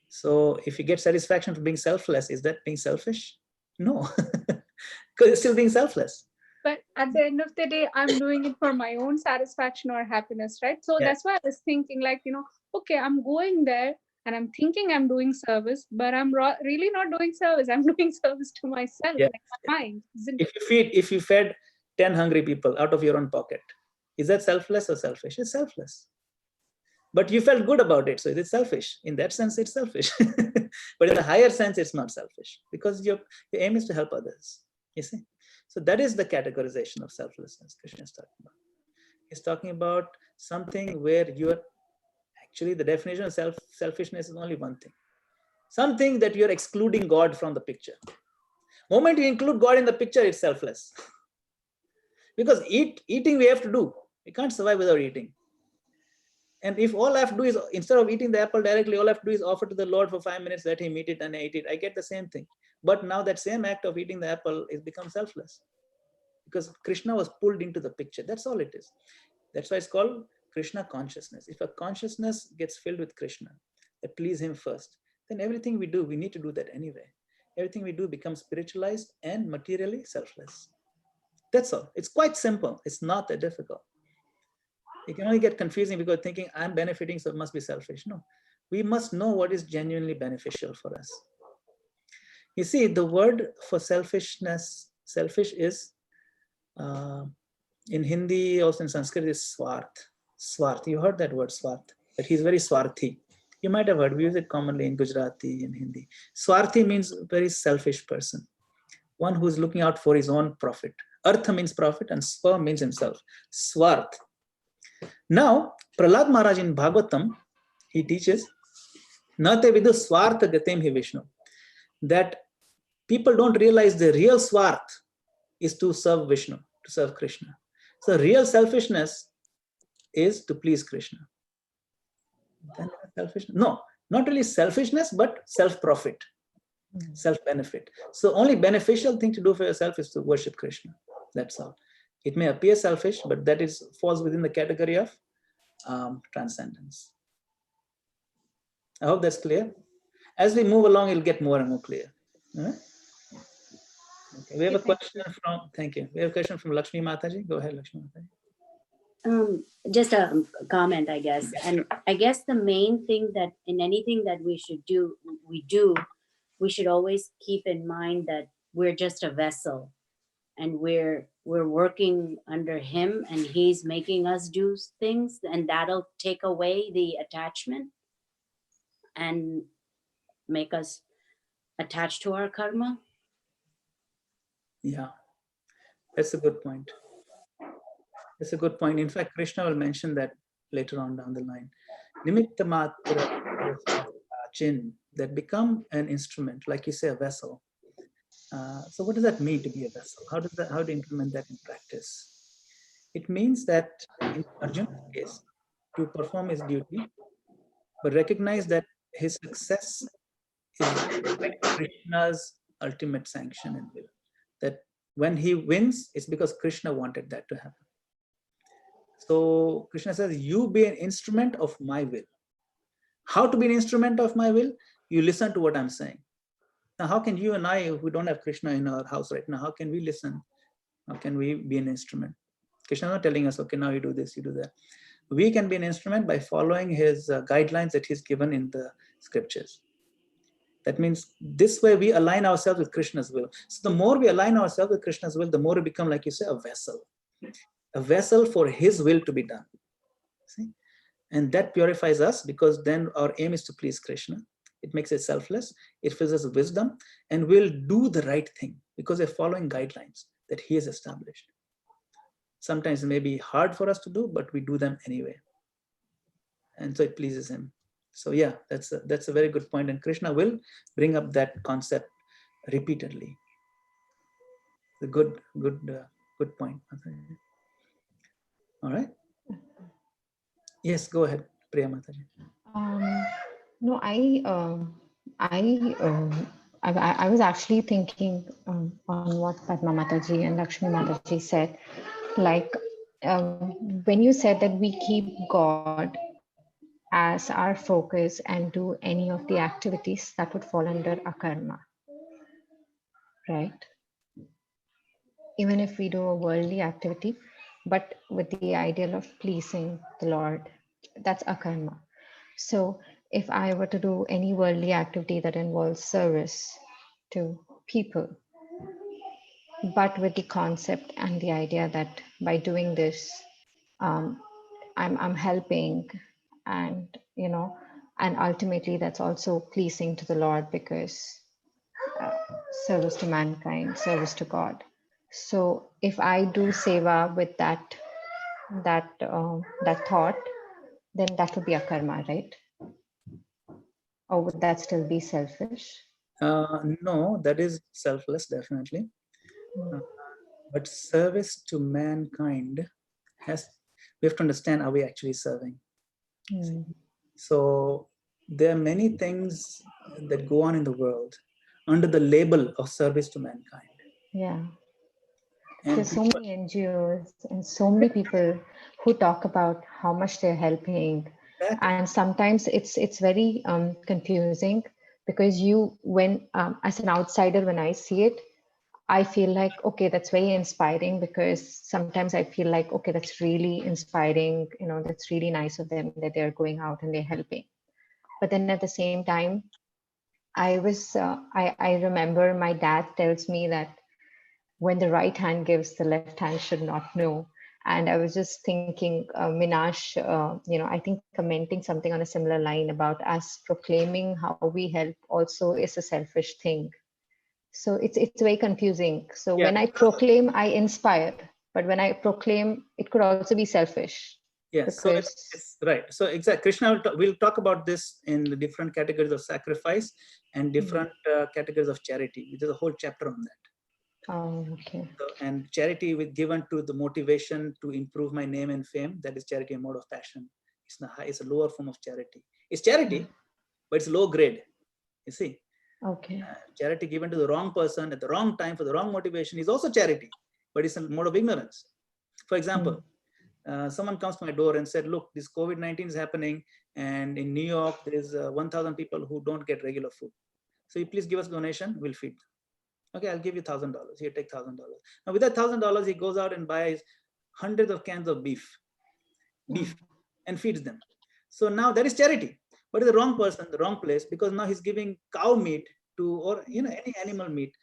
[SPEAKER 1] So if you get satisfaction from being selfless, is that being selfish? No, because it's still being selfless.
[SPEAKER 7] But at the end of the day, I'm doing it for my own satisfaction or happiness, right? So
[SPEAKER 1] Yeah.
[SPEAKER 7] that's why I was thinking like, okay, I'm going there and I'm thinking I'm doing service, but I'm really not doing service. I'm doing service to myself,
[SPEAKER 1] Yeah.
[SPEAKER 7] like my mind.
[SPEAKER 1] If you fed 10 hungry people out of your own pocket, is that selfless or selfish? It's selfless. But you felt good about it, so it's selfish. In that sense, it's selfish. But in a higher sense, it's not selfish because your aim is to help others. You see? So that is the categorization of selflessness Krishna is talking about. He's talking about something where you're actually, the definition of selfishness is only one thing. Something that you're excluding God from the picture. The moment you include God in the picture, it's selfless. Because eating we have to do. We can't survive without eating. And if all I have to do is, instead of eating the apple directly, all I have to do is offer to the Lord for 5 minutes, let him eat it and I eat it, I get the same thing. But now that same act of eating the apple is become selfless. Because Krishna was pulled into the picture. That's all it is. That's why it's called Krishna consciousness. If a consciousness gets filled with Krishna, that please him first, then everything we do, we need to do that anyway. Everything we do becomes spiritualized and materially selfless. That's all. It's quite simple. It's not that difficult. It can only get confusing because thinking I'm benefiting, so it must be selfish. No, we must know what is genuinely beneficial for us. You see, the word for selfishness, selfish is, in Hindi, also in Sanskrit, is swarth. Swarth, you heard that word swarth, that he's very swarthi. You might have heard, we use it commonly in Gujarati and Hindi. Swarthi means very selfish person, one who's looking out for his own profit. Artha means profit and swa means himself. Swarth. Now, Prahlad Maharaj in Bhagavatam, he teaches, Nate vidu swartha gatem hi Vishnu, that people don't realize the real swarth is to serve Vishnu, to serve Krishna. So real selfishness is to please Krishna. Then selfishness? No, not really selfishness, but self-profit, self-benefit. So only beneficial thing to do for yourself is to worship Krishna. That's all. It may appear selfish, but that falls within the category of transcendence. I hope that's clear. As we move along, it'll get more and more clear. Right? Okay. We have a question from, thank you. We have a question from Lakshmi Mataji. Go ahead, Lakshmi Mataji.
[SPEAKER 6] Just a comment, I guess. And I guess the main thing that in anything that we should do, we should always keep in mind that we're just a vessel, and we're working under him, and he's making us do things, and that'll take away the attachment and make us attached to our karma.
[SPEAKER 1] Yeah, that's a good point. That's a good point. In fact, Krishna will mention that later on down the line. Nimitta matra chin, that become an instrument, like you say, a vessel. So what does that mean to be a vessel? How do you implement that in practice? It means that in Arjuna's case, to perform his duty, but recognize that his success is by Krishna's ultimate sanction and will. That when he wins, it's because Krishna wanted that to happen. So Krishna says, you be an instrument of my will. How to be an instrument of my will? You listen to what I'm saying. Now, how can you and I, who don't have Krishna in our house right now, how can we listen? How can we be an instrument? Krishna is not telling us, okay, now you do this, you do that. We can be an instrument by following his guidelines that he's given in the scriptures. That means this way we align ourselves with Krishna's will. So the more we align ourselves with Krishna's will, the more we become, like you say, a vessel for his will to be done. See? And that purifies us, because then our aim is to please Krishna. It makes it selfless. It fills us with wisdom, and we'll do the right thing because we're following guidelines that he has established. Sometimes it may be hard for us to do, but we do them anyway. And so it pleases him. So yeah, that's a very good point. And Krishna will bring up that concept repeatedly. A good point. All right. Yes, go ahead, Priya Mataji.
[SPEAKER 4] No, I was actually thinking on what Padma Mataji and Lakshmi Mataji said. Like when you said that we keep God as our focus and do any of the activities that would fall under akarma, right? Even if we do a worldly activity, but with the ideal of pleasing the Lord, that's akarma. So if I were to do any worldly activity that involves service to people, but with the concept and the idea that by doing this, I'm helping, and and ultimately that's also pleasing to the Lord, because service to mankind, service to God. So if I do seva with that thought, then that would be a karma, right? Or would that still be selfish?
[SPEAKER 1] No, that is selfless, definitely. But service to mankind we have to understand, are we actually serving? So there are many things that go on in the world under the label of service to mankind.
[SPEAKER 4] Yeah.
[SPEAKER 1] And
[SPEAKER 4] there's so many NGOs and so many people who talk about how much they're helping. Exactly. And sometimes it's very confusing, because when as an outsider, when I see it, I feel like, okay, that's very inspiring, because sometimes I feel like, okay, that's really inspiring, that's really nice of them that they're going out and they're helping. But then at the same time, I remember my dad tells me that when the right hand gives, the left hand should not know. And I was just thinking, Minash, I think commenting something on a similar line about us proclaiming how we help also is a selfish thing. So it's very confusing. So when I proclaim, I inspire, but when I proclaim, it could also be selfish.
[SPEAKER 1] Yes, so it's right. So exactly, Krishna will talk about this in the different categories of sacrifice and different categories of charity. There's a whole chapter on that.
[SPEAKER 4] Oh, okay.
[SPEAKER 1] So, and charity with given to the motivation to improve my name and fame, that is charity, a mode of passion. It's a lower form of charity. It's charity, but it's low grade. You see.
[SPEAKER 4] Okay.
[SPEAKER 1] Charity given to the wrong person at the wrong time for the wrong motivation is also charity, but it's a mode of ignorance. For example, someone comes to my door and said, look, this COVID-19 is happening, and in New York, there is 1,000 people who don't get regular food. So you please give us a donation, we'll feed them. Okay, I'll give you $1,000. Here, take $1,000. Now with that $1,000, he goes out and buys hundreds of cans of beef, and feeds them. So now that is charity, but it's the wrong person, the wrong place, because now he's giving cow meat to, or any animal meat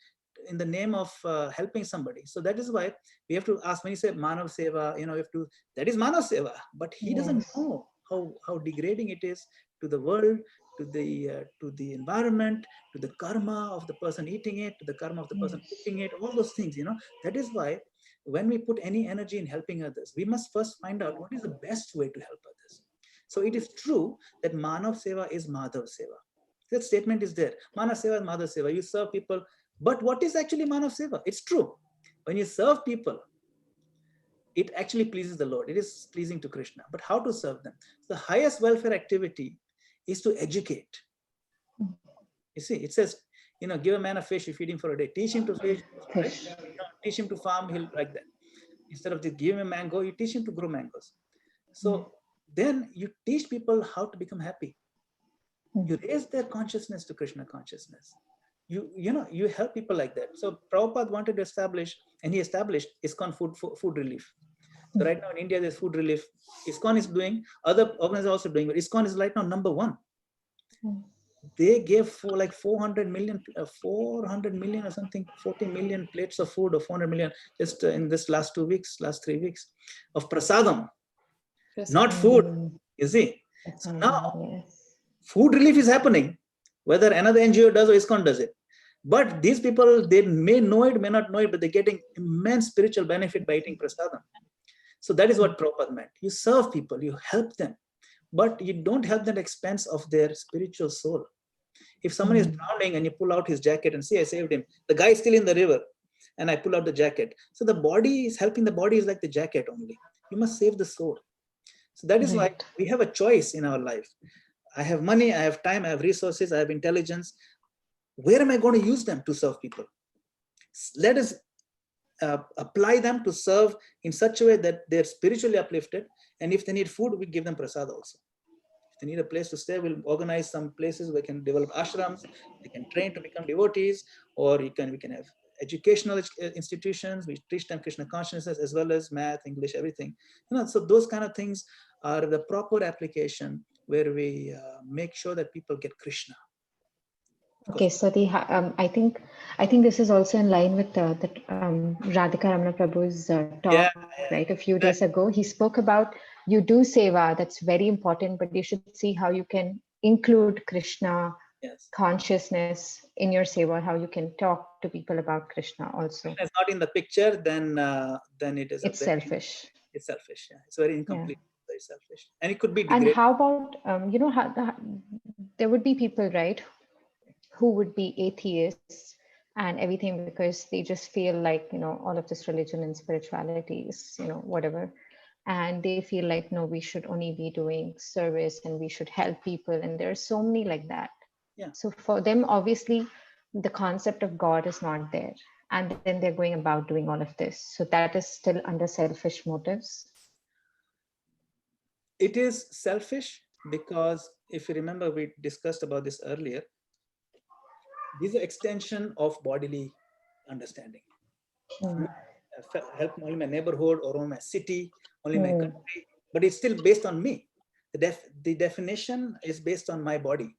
[SPEAKER 1] in the name of helping somebody. So that is why we have to ask, when you say Manav Seva, you know, we have to, that is Manav Seva, but he doesn't know how degrading it is to the world, to the environment, to the karma of the person eating it, to the karma of the person cooking it, all those things, you know. That is why when we put any energy in helping others, we must first find out what is the best way to help others. So it is true that Manav Seva is Madhav Seva. That statement is there. Manav Seva is Madhav Seva. You serve people. But what is actually Manav Seva? It's true. When you serve people, it actually pleases the Lord. It is pleasing to Krishna. But how to serve them? The highest welfare activity is to educate. You see, it says, you know, give a man a fish, you feed him for a day. Teach him to fish, right? You know, teach him to farm, he'll like that. Instead of just give him a mango, you teach him to grow mangoes. So then you teach people how to become happy. You raise their consciousness to Krishna consciousness. You know, you help people like that. So Prabhupada wanted to establish, and he established ISKCON food relief. So right now in India, there's food relief. ISKCON is doing, other organizations are also doing, but ISKCON is right now #1. They gave for like 400 million or something, 40 million plates of food, or 400 million just in this last 3 weeks of prasadam, not food. You see, so now food relief is happening, whether another NGO does or ISKCON does it. But these people, they may know it, may not know it, but they're getting immense spiritual benefit by eating prasadam. So that is what Prabhupada meant. You serve people, you help them, but you don't help them at the expense of their spiritual soul. If someone is drowning and you pull out his jacket and say, I saved him, the guy is still in the river and I pull out the jacket. So the body is helping, the body is like the jacket only. You must save the soul. So that is why we have a choice in our life. I have money, I have time, I have resources, I have intelligence. Where am I going to use them to serve people? Let us apply them to serve in such a way that they're spiritually uplifted. And if they need food, we give them prasad also. If they need a place to stay, we'll organize some places where we can develop ashrams, they can train to become devotees, or we can have educational institutions. We teach them Krishna consciousness as well as math, English, everything. You know, so those kind of things are the proper application where we make sure that people get Krishna.
[SPEAKER 4] Okay, so I think this is also in line with the Radhika Ramana Prabhu's talk, right? A few days ago, he spoke about you do seva, that's very important, but you should see how you can include Krishna consciousness in your seva, how you can talk to people about Krishna also.
[SPEAKER 1] If it's not in the picture, then it is.
[SPEAKER 4] It's selfish.
[SPEAKER 1] It's selfish. Yeah. It's very incomplete. Very selfish, and it could be degraded.
[SPEAKER 4] And how about you know, there would be people, right, who would be atheists and everything because they just feel like, you know, all of this religion and spirituality is, you know, whatever. And they feel like, no, we should only be doing service and we should help people. And there are so many like that.
[SPEAKER 1] Yeah.
[SPEAKER 4] So for them, obviously, the concept of God is not there. And then they're going about doing all of this. So that is still under selfish motives.
[SPEAKER 1] It is selfish because if you remember, we discussed about this earlier. These are extension of bodily understanding. Help only my neighborhood or only my city, only my country, but it's still based on me. The definition is based on my body.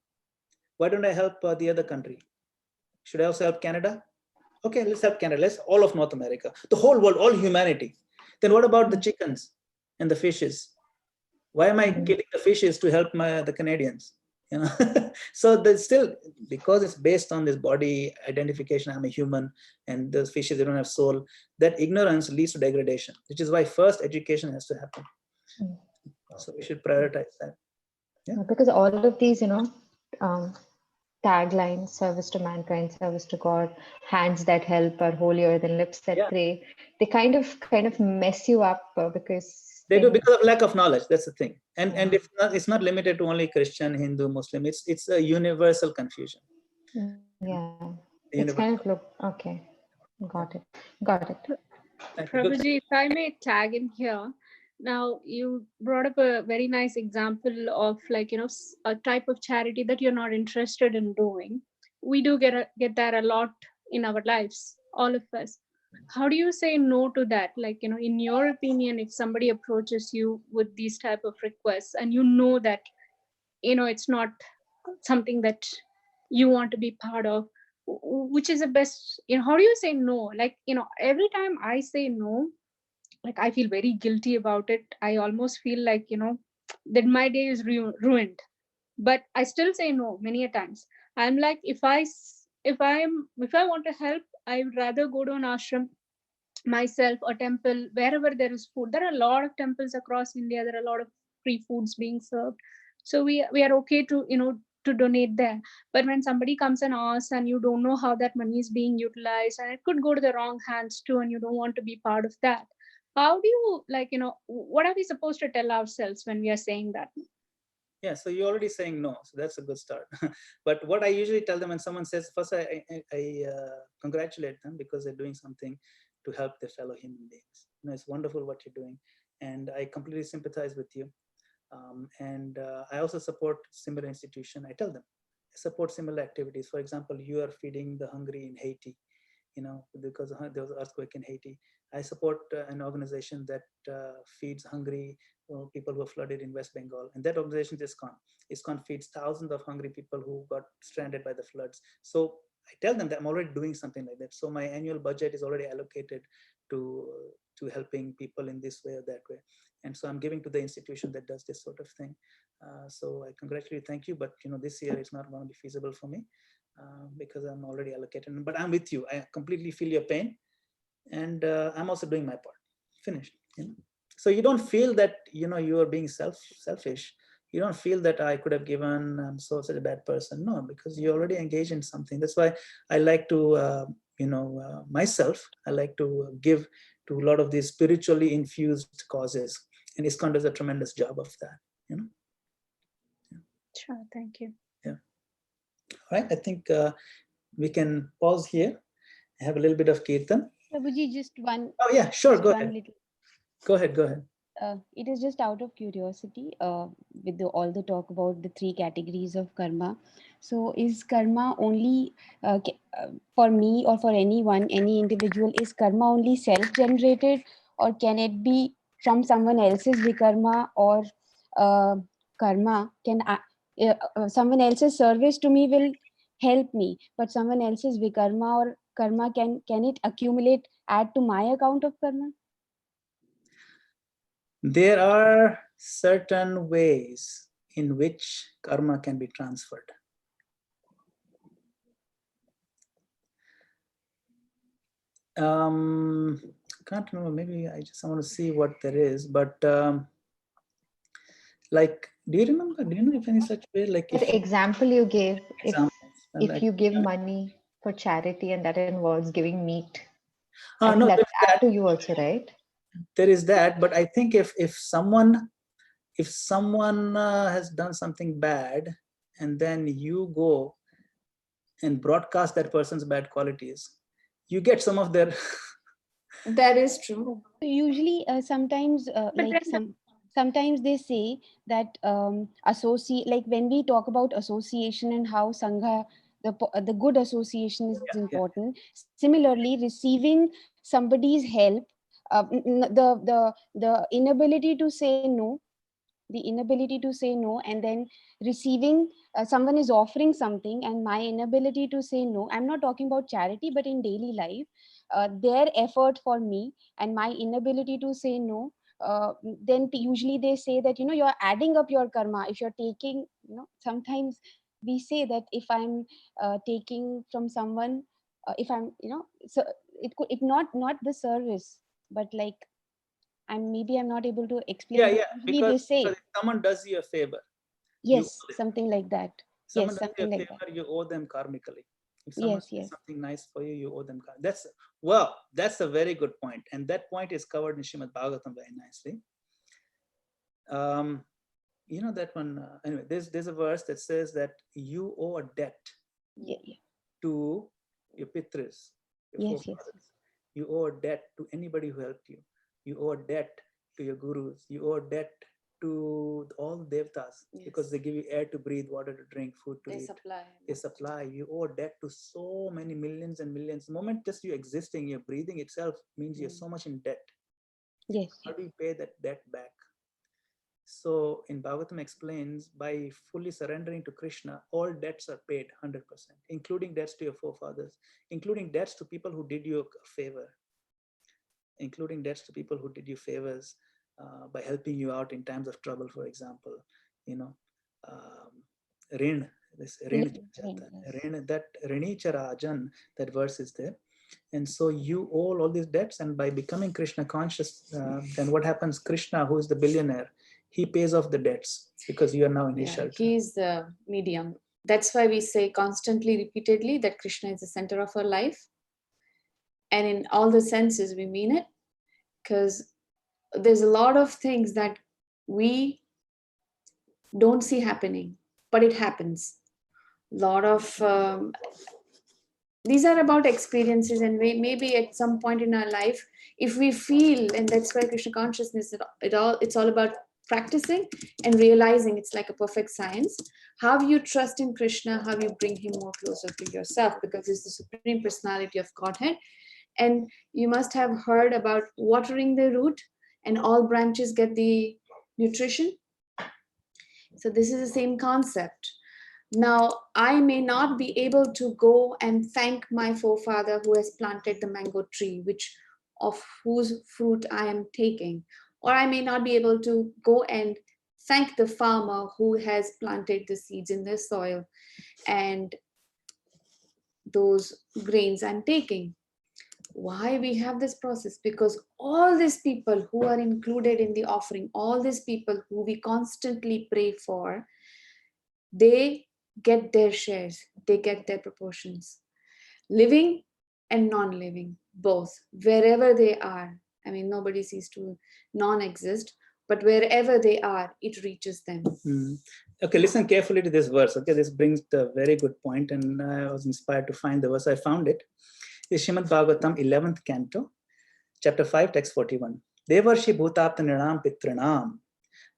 [SPEAKER 1] Why don't I help the other country? Should I also help Canada? Okay, let's help Canada. Let's all of North America, the whole world, all humanity. Then what about the chickens and the fishes? Why am I killing the fishes to help the Canadians? You know, so there's still, because it's based on this body identification, I'm a human, and those fishes, they don't have soul, that ignorance leads to degradation, which is why first education has to happen. So we should prioritize that. Yeah.
[SPEAKER 4] Because all of these, you know, taglines, service to mankind, service to God, hands that help are holier than lips that pray, they kind of mess you up because
[SPEAKER 1] they do, because of lack of knowledge. That's the thing. And it's not limited to only Christian, Hindu, Muslim. It's a universal confusion.
[SPEAKER 4] Yeah. It's kind of okay. Got it.
[SPEAKER 7] Prabhuji, if I may tag in here. Now, you brought up a very nice example of, like, you know, a type of charity that you're not interested in doing. We do get that a lot in our lives, all of us. How do you say no to that? Like, you know, in your opinion, if somebody approaches you with these type of requests and you know that, you know, it's not something that you want to be part of, which is the best, how do you say no? Like, every time I say no, like I feel very guilty about it. I almost feel like, that my day is ruined. But I still say no many a times. I'm like, if I want to help, I would rather go to an ashram myself, a temple, wherever there is food. There are a lot of temples across India. There are a lot of free foods being served. So we are okay to, to donate there. But when somebody comes and asks and you don't know how that money is being utilized, and it could go to the wrong hands too, and you don't want to be part of that, how do you, like, what are we supposed to tell ourselves when we are saying that?
[SPEAKER 1] Yeah, so you're already saying no, so that's a good start. But what I usually tell them when someone says, first I congratulate them because they're doing something to help their fellow human beings. It's wonderful what you're doing, and I completely sympathize with you. And I also support similar institution. I tell them, I support similar activities. For example, you are feeding the hungry in Haiti, because there was an earthquake in Haiti. I support an organization that feeds hungry people who are flooded in West Bengal. And that organization is ISKCON. ISKCON feeds thousands of hungry people who got stranded by the floods. So I tell them that I'm already doing something like that. So my annual budget is already allocated to helping people in this way or that way. And so I'm giving to the institution that does this sort of thing. So I congratulate you, thank you. But this year it's not going to be feasible for me because I'm already allocated. But I'm with you. I completely feel your pain, and I'm also doing my part. Finished. So you don't feel that you are being selfish. You don't feel that I could have given. I'm such a bad person. No, because you already engaged in something. That's why I like to myself. I like to give to a lot of these spiritually infused causes, and ISKCON does a tremendous job of that.
[SPEAKER 7] Sure, thank you.
[SPEAKER 1] Yeah. All right. I think we can pause here. I have a little bit of Kirtan.
[SPEAKER 11] Prabhuji, just one.
[SPEAKER 1] Oh yeah, sure. Go ahead. Go ahead. Go ahead.
[SPEAKER 11] It is just out of curiosity, with all the talk about the 3 categories of karma. So is karma only for me or for anyone, any individual, is karma only self-generated, or can it be from someone else's vikarma, or karma can someone else's service to me will help me, but someone else's vikarma or karma can it accumulate, add to my account of karma?
[SPEAKER 1] There are certain ways in which karma can be transferred. Can't remember, maybe I just want to see what there is, but like, do you know if any such way, like
[SPEAKER 4] The example you gave, if
[SPEAKER 1] like,
[SPEAKER 4] you give money for charity and that involves giving meat,
[SPEAKER 1] no,
[SPEAKER 4] that's add to you also, right?
[SPEAKER 1] There is that, but I think if someone has done something bad and then you go and broadcast that person's bad qualities, you get some of their
[SPEAKER 2] That is true.
[SPEAKER 11] Usually sometimes sometimes they say that associate, like when we talk about association and how sangha, the good association is important. Similarly, receiving somebody's help, the inability to say no, and then receiving, someone is offering something and my inability to say no. I'm not talking about charity, but in daily life, their effort for me and my inability to say no, then usually they say that you're adding up your karma if you're taking, sometimes we say that if I'm taking from someone, if I'm, so it not the service, but like maybe I'm not able to explain.
[SPEAKER 1] because if someone does you a favor,
[SPEAKER 11] yes, something like that.
[SPEAKER 1] Someone does you a favor, you owe them karmically. If someone does something nice for you, you owe them. That's a very good point, and that point is covered in Srimad Bhagavatam very nicely. That one. Anyway, there's a verse that says that you owe a debt to your pitris. You owe a debt to anybody who helped you. You owe a debt to your gurus. You owe a debt to all devtas, because they give you air to breathe, water to drink, food to eat. They supply. You owe a debt to so many millions and millions. The moment just you existing, you're breathing itself means you're so much in debt.
[SPEAKER 11] Yes.
[SPEAKER 1] How do you pay that debt back? So in Bhagavatam explains, by fully surrendering to Krishna, all debts are paid 100%, including debts to your forefathers, including debts to people who did you a favor, including debts to people who did you favors by helping you out in times of trouble, for example. Rin, this rin, that rini charajan, that verse is there. And so you owe all these debts, and by becoming Krishna conscious, then what happens? Krishna, who is the billionaire, he pays off the debts because you are now in his shelter.
[SPEAKER 2] He is the medium. That's why we say constantly, repeatedly, that Krishna is the center of our life. And in all the senses, we mean it, because there's a lot of things that we don't see happening, but it happens. A lot of these are about experiences, and maybe at some point in our life, if we feel, and that's why Krishna consciousness, it's all about practicing and realizing. It's like a perfect science. How you trust in Krishna, how you bring him more closer to yourself, because he's the Supreme Personality of Godhead. And you must have heard about watering the root and all branches get the nutrition. So this is the same concept. Now, I may not be able to go and thank my forefather who has planted the mango tree, of whose fruit I am taking. Or I may not be able to go and thank the farmer who has planted the seeds in the soil and those grains I'm taking. Why we have this process? Because all these people who are included in the offering, all these people who we constantly pray for, they get their shares, they get their proportions. Living and non-living, both, wherever they are. I mean, nobody ceases to non-exist, but wherever they are, it reaches them.
[SPEAKER 1] Okay, listen carefully to this verse. Okay, this brings the very good point, and I was inspired to find the verse. I found it. It's Srimad Bhagavatam, 11th canto, chapter 5, text 41. Devarshi bhutapta niranam pitranam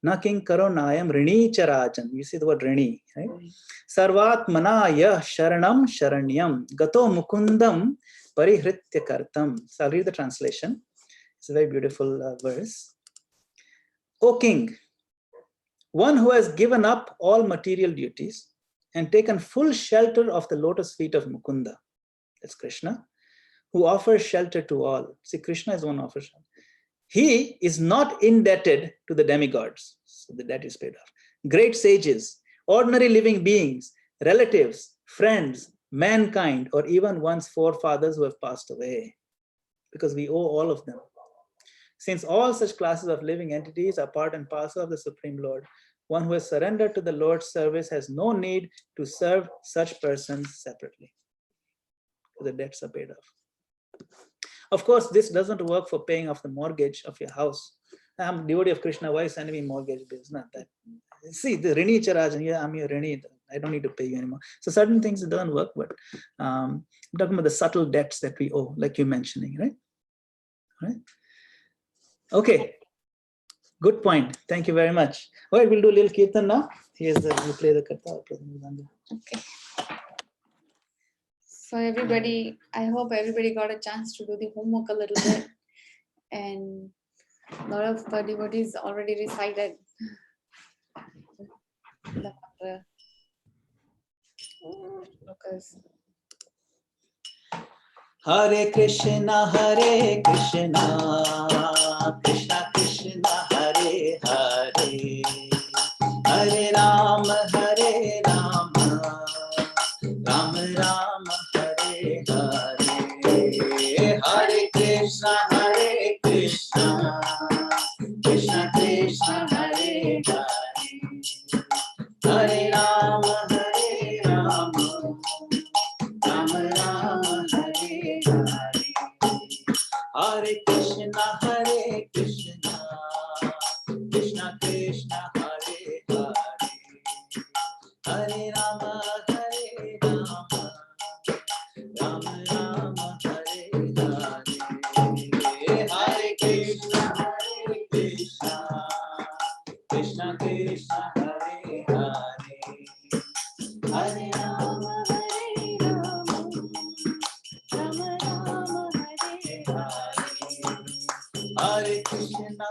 [SPEAKER 1] na king karo nayam rini charajan. You see the word rini, right? Sarvatmana yah sharanam sharanyam gato mukundam parihritya kartam. So I'll read the translation. It's a very beautiful verse. O king, one who has given up all material duties and taken full shelter of the lotus feet of Mukunda, that's Krishna, who offers shelter to all. See, Krishna is one offer shelter. He is not indebted to the demigods, so the debt is paid off. Great sages, ordinary living beings, relatives, friends, mankind, or even one's forefathers who have passed away, because we owe all of them. Since all such classes of living entities are part and parcel of the Supreme Lord, one who has surrendered to the Lord's service has no need to serve such persons separately. The debts are paid off. Of course, this doesn't work for paying off the mortgage of your house. I'm a devotee of Krishna, why send me mortgage bills? Not that. See, the Rini Charajan, yeah, I'm your Rini, I don't need to pay you anymore. So certain things it doesn't work, but I'm talking about the subtle debts that we owe, like you're mentioning, right? Right? Okay, good point. Thank you very much. All right, we'll do a little kirtan now. Here's the, we'll play the katha.
[SPEAKER 2] Okay. So everybody, I hope everybody got a chance to do the homework a little bit. And a lot of devotees already recited the mantra.
[SPEAKER 1] Hare Krishna, Krishna Krishna, Hare Hare, Hare Rama, Rama Rama, Hare Hare. Hare Krishna, Krishna Krishna, Hare Hare, Hare Rama, Rama Rama, Hare Hare. Hare Krishna, Krishna Krishna, Hare Hare, Hare Rama, Rama Rama, Hare Hare. Hare Krishna, Krishna Krishna, Hare Hare, Hare Rama, Rama Rama, Hare Hare. Hare Krishna,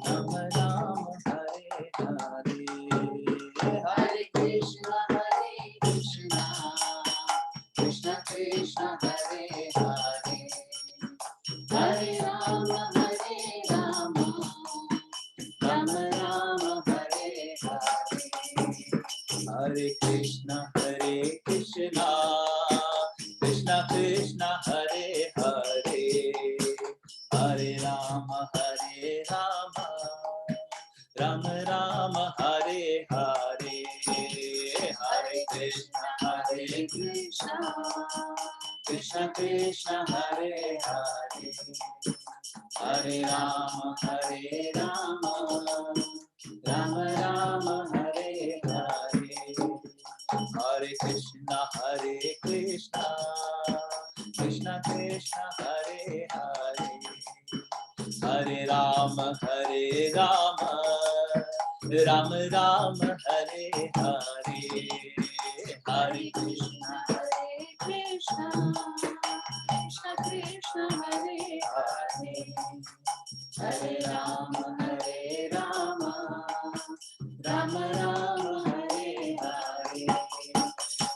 [SPEAKER 1] Rama Rama Hare Hare, Hare Krishna Krishna Krishna Hare Hare, Hare Rama Rama Rama Hare Hare, Hare Krishna Krishna Krishna Hare Hare, Hare Rama Rama Rama Hare Hare, Hare Krishna Krishna Krishna Hare Hare, Hare Rama Rama Rama Hare Hare, Hare Krishna Krishna Krishna Hare Hare, Hare Rama Rama Rama Hare Hare, Hare Krishna Krishna Krishna Hare Hare, Hare Rama Rama Rama Hare Hare, Hare Krishna Krishna Krishna Hare Hare, Hare Rama Rama Rama Hare Hare,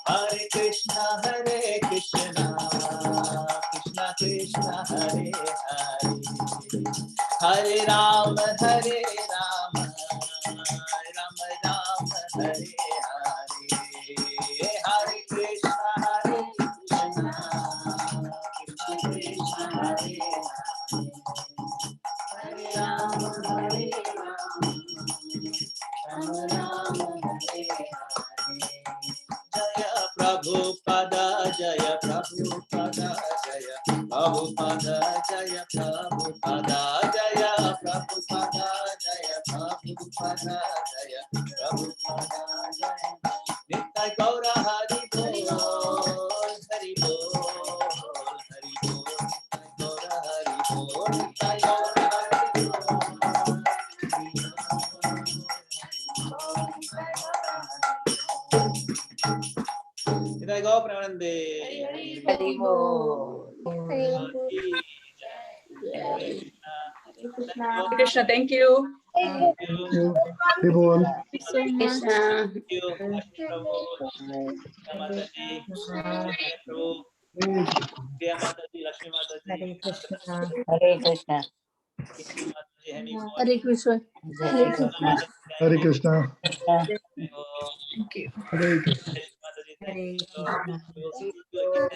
[SPEAKER 1] Hare Krishna Krishna Krishna Hare Hare, Hare Rama Rama Rama Hare Hare. Jaya Prabhupada, Jaya Prabhupada, Jaya Prabhupada, Jaya Prabhupada, Jaya Prabhupada, Jaya Prabhupada, Jaya Prabhupada, Jaya Nitai Gaura Hari Bol, Hari Bol, Hari Bol, Nitai Gaura Hari Bol, Nitai Gaura Hari Bol, Nitai Gaura Premanande.
[SPEAKER 6] Hari Bol.
[SPEAKER 7] Krishna, thank you.
[SPEAKER 1] Thank you.
[SPEAKER 8] Hey, Bol.
[SPEAKER 7] Thank you so much.
[SPEAKER 6] Krishna.
[SPEAKER 1] Thank you, Lakshmi Prabhu, Mataji, Jai Prabhu, Priya Mataji, Lakshmi Mataji,
[SPEAKER 4] Hare Krishna.
[SPEAKER 6] Hare Krishna.
[SPEAKER 1] Kinti Mataji, Hemi Bol,
[SPEAKER 9] Hare Krishna.
[SPEAKER 6] Jai
[SPEAKER 9] Hare
[SPEAKER 6] Krishna.
[SPEAKER 9] Krishna.
[SPEAKER 8] Hare Krishna.
[SPEAKER 6] Krishna.
[SPEAKER 7] Thank you.
[SPEAKER 8] Hare Krishna.
[SPEAKER 1] Mataji, thank
[SPEAKER 4] Hare
[SPEAKER 1] you. So
[SPEAKER 4] Krishna.
[SPEAKER 1] we will see you again.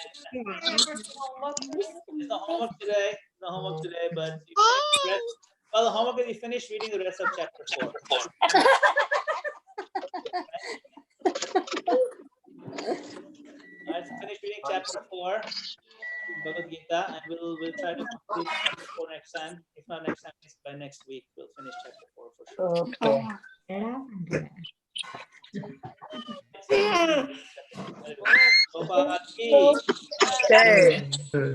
[SPEAKER 1] There's no homework today. No homework today, but you finish the rest. Well, the homework is you finish reading the rest of chapter 4. Alright, so finish reading chapter 4, Bhagavad Gita, and we'll try to complete chapter 4 next time. If not next time, by next week, we'll finish chapter 4 for sure.
[SPEAKER 6] Okay.
[SPEAKER 1] Gopal ki
[SPEAKER 3] Jai.
[SPEAKER 8] Hey.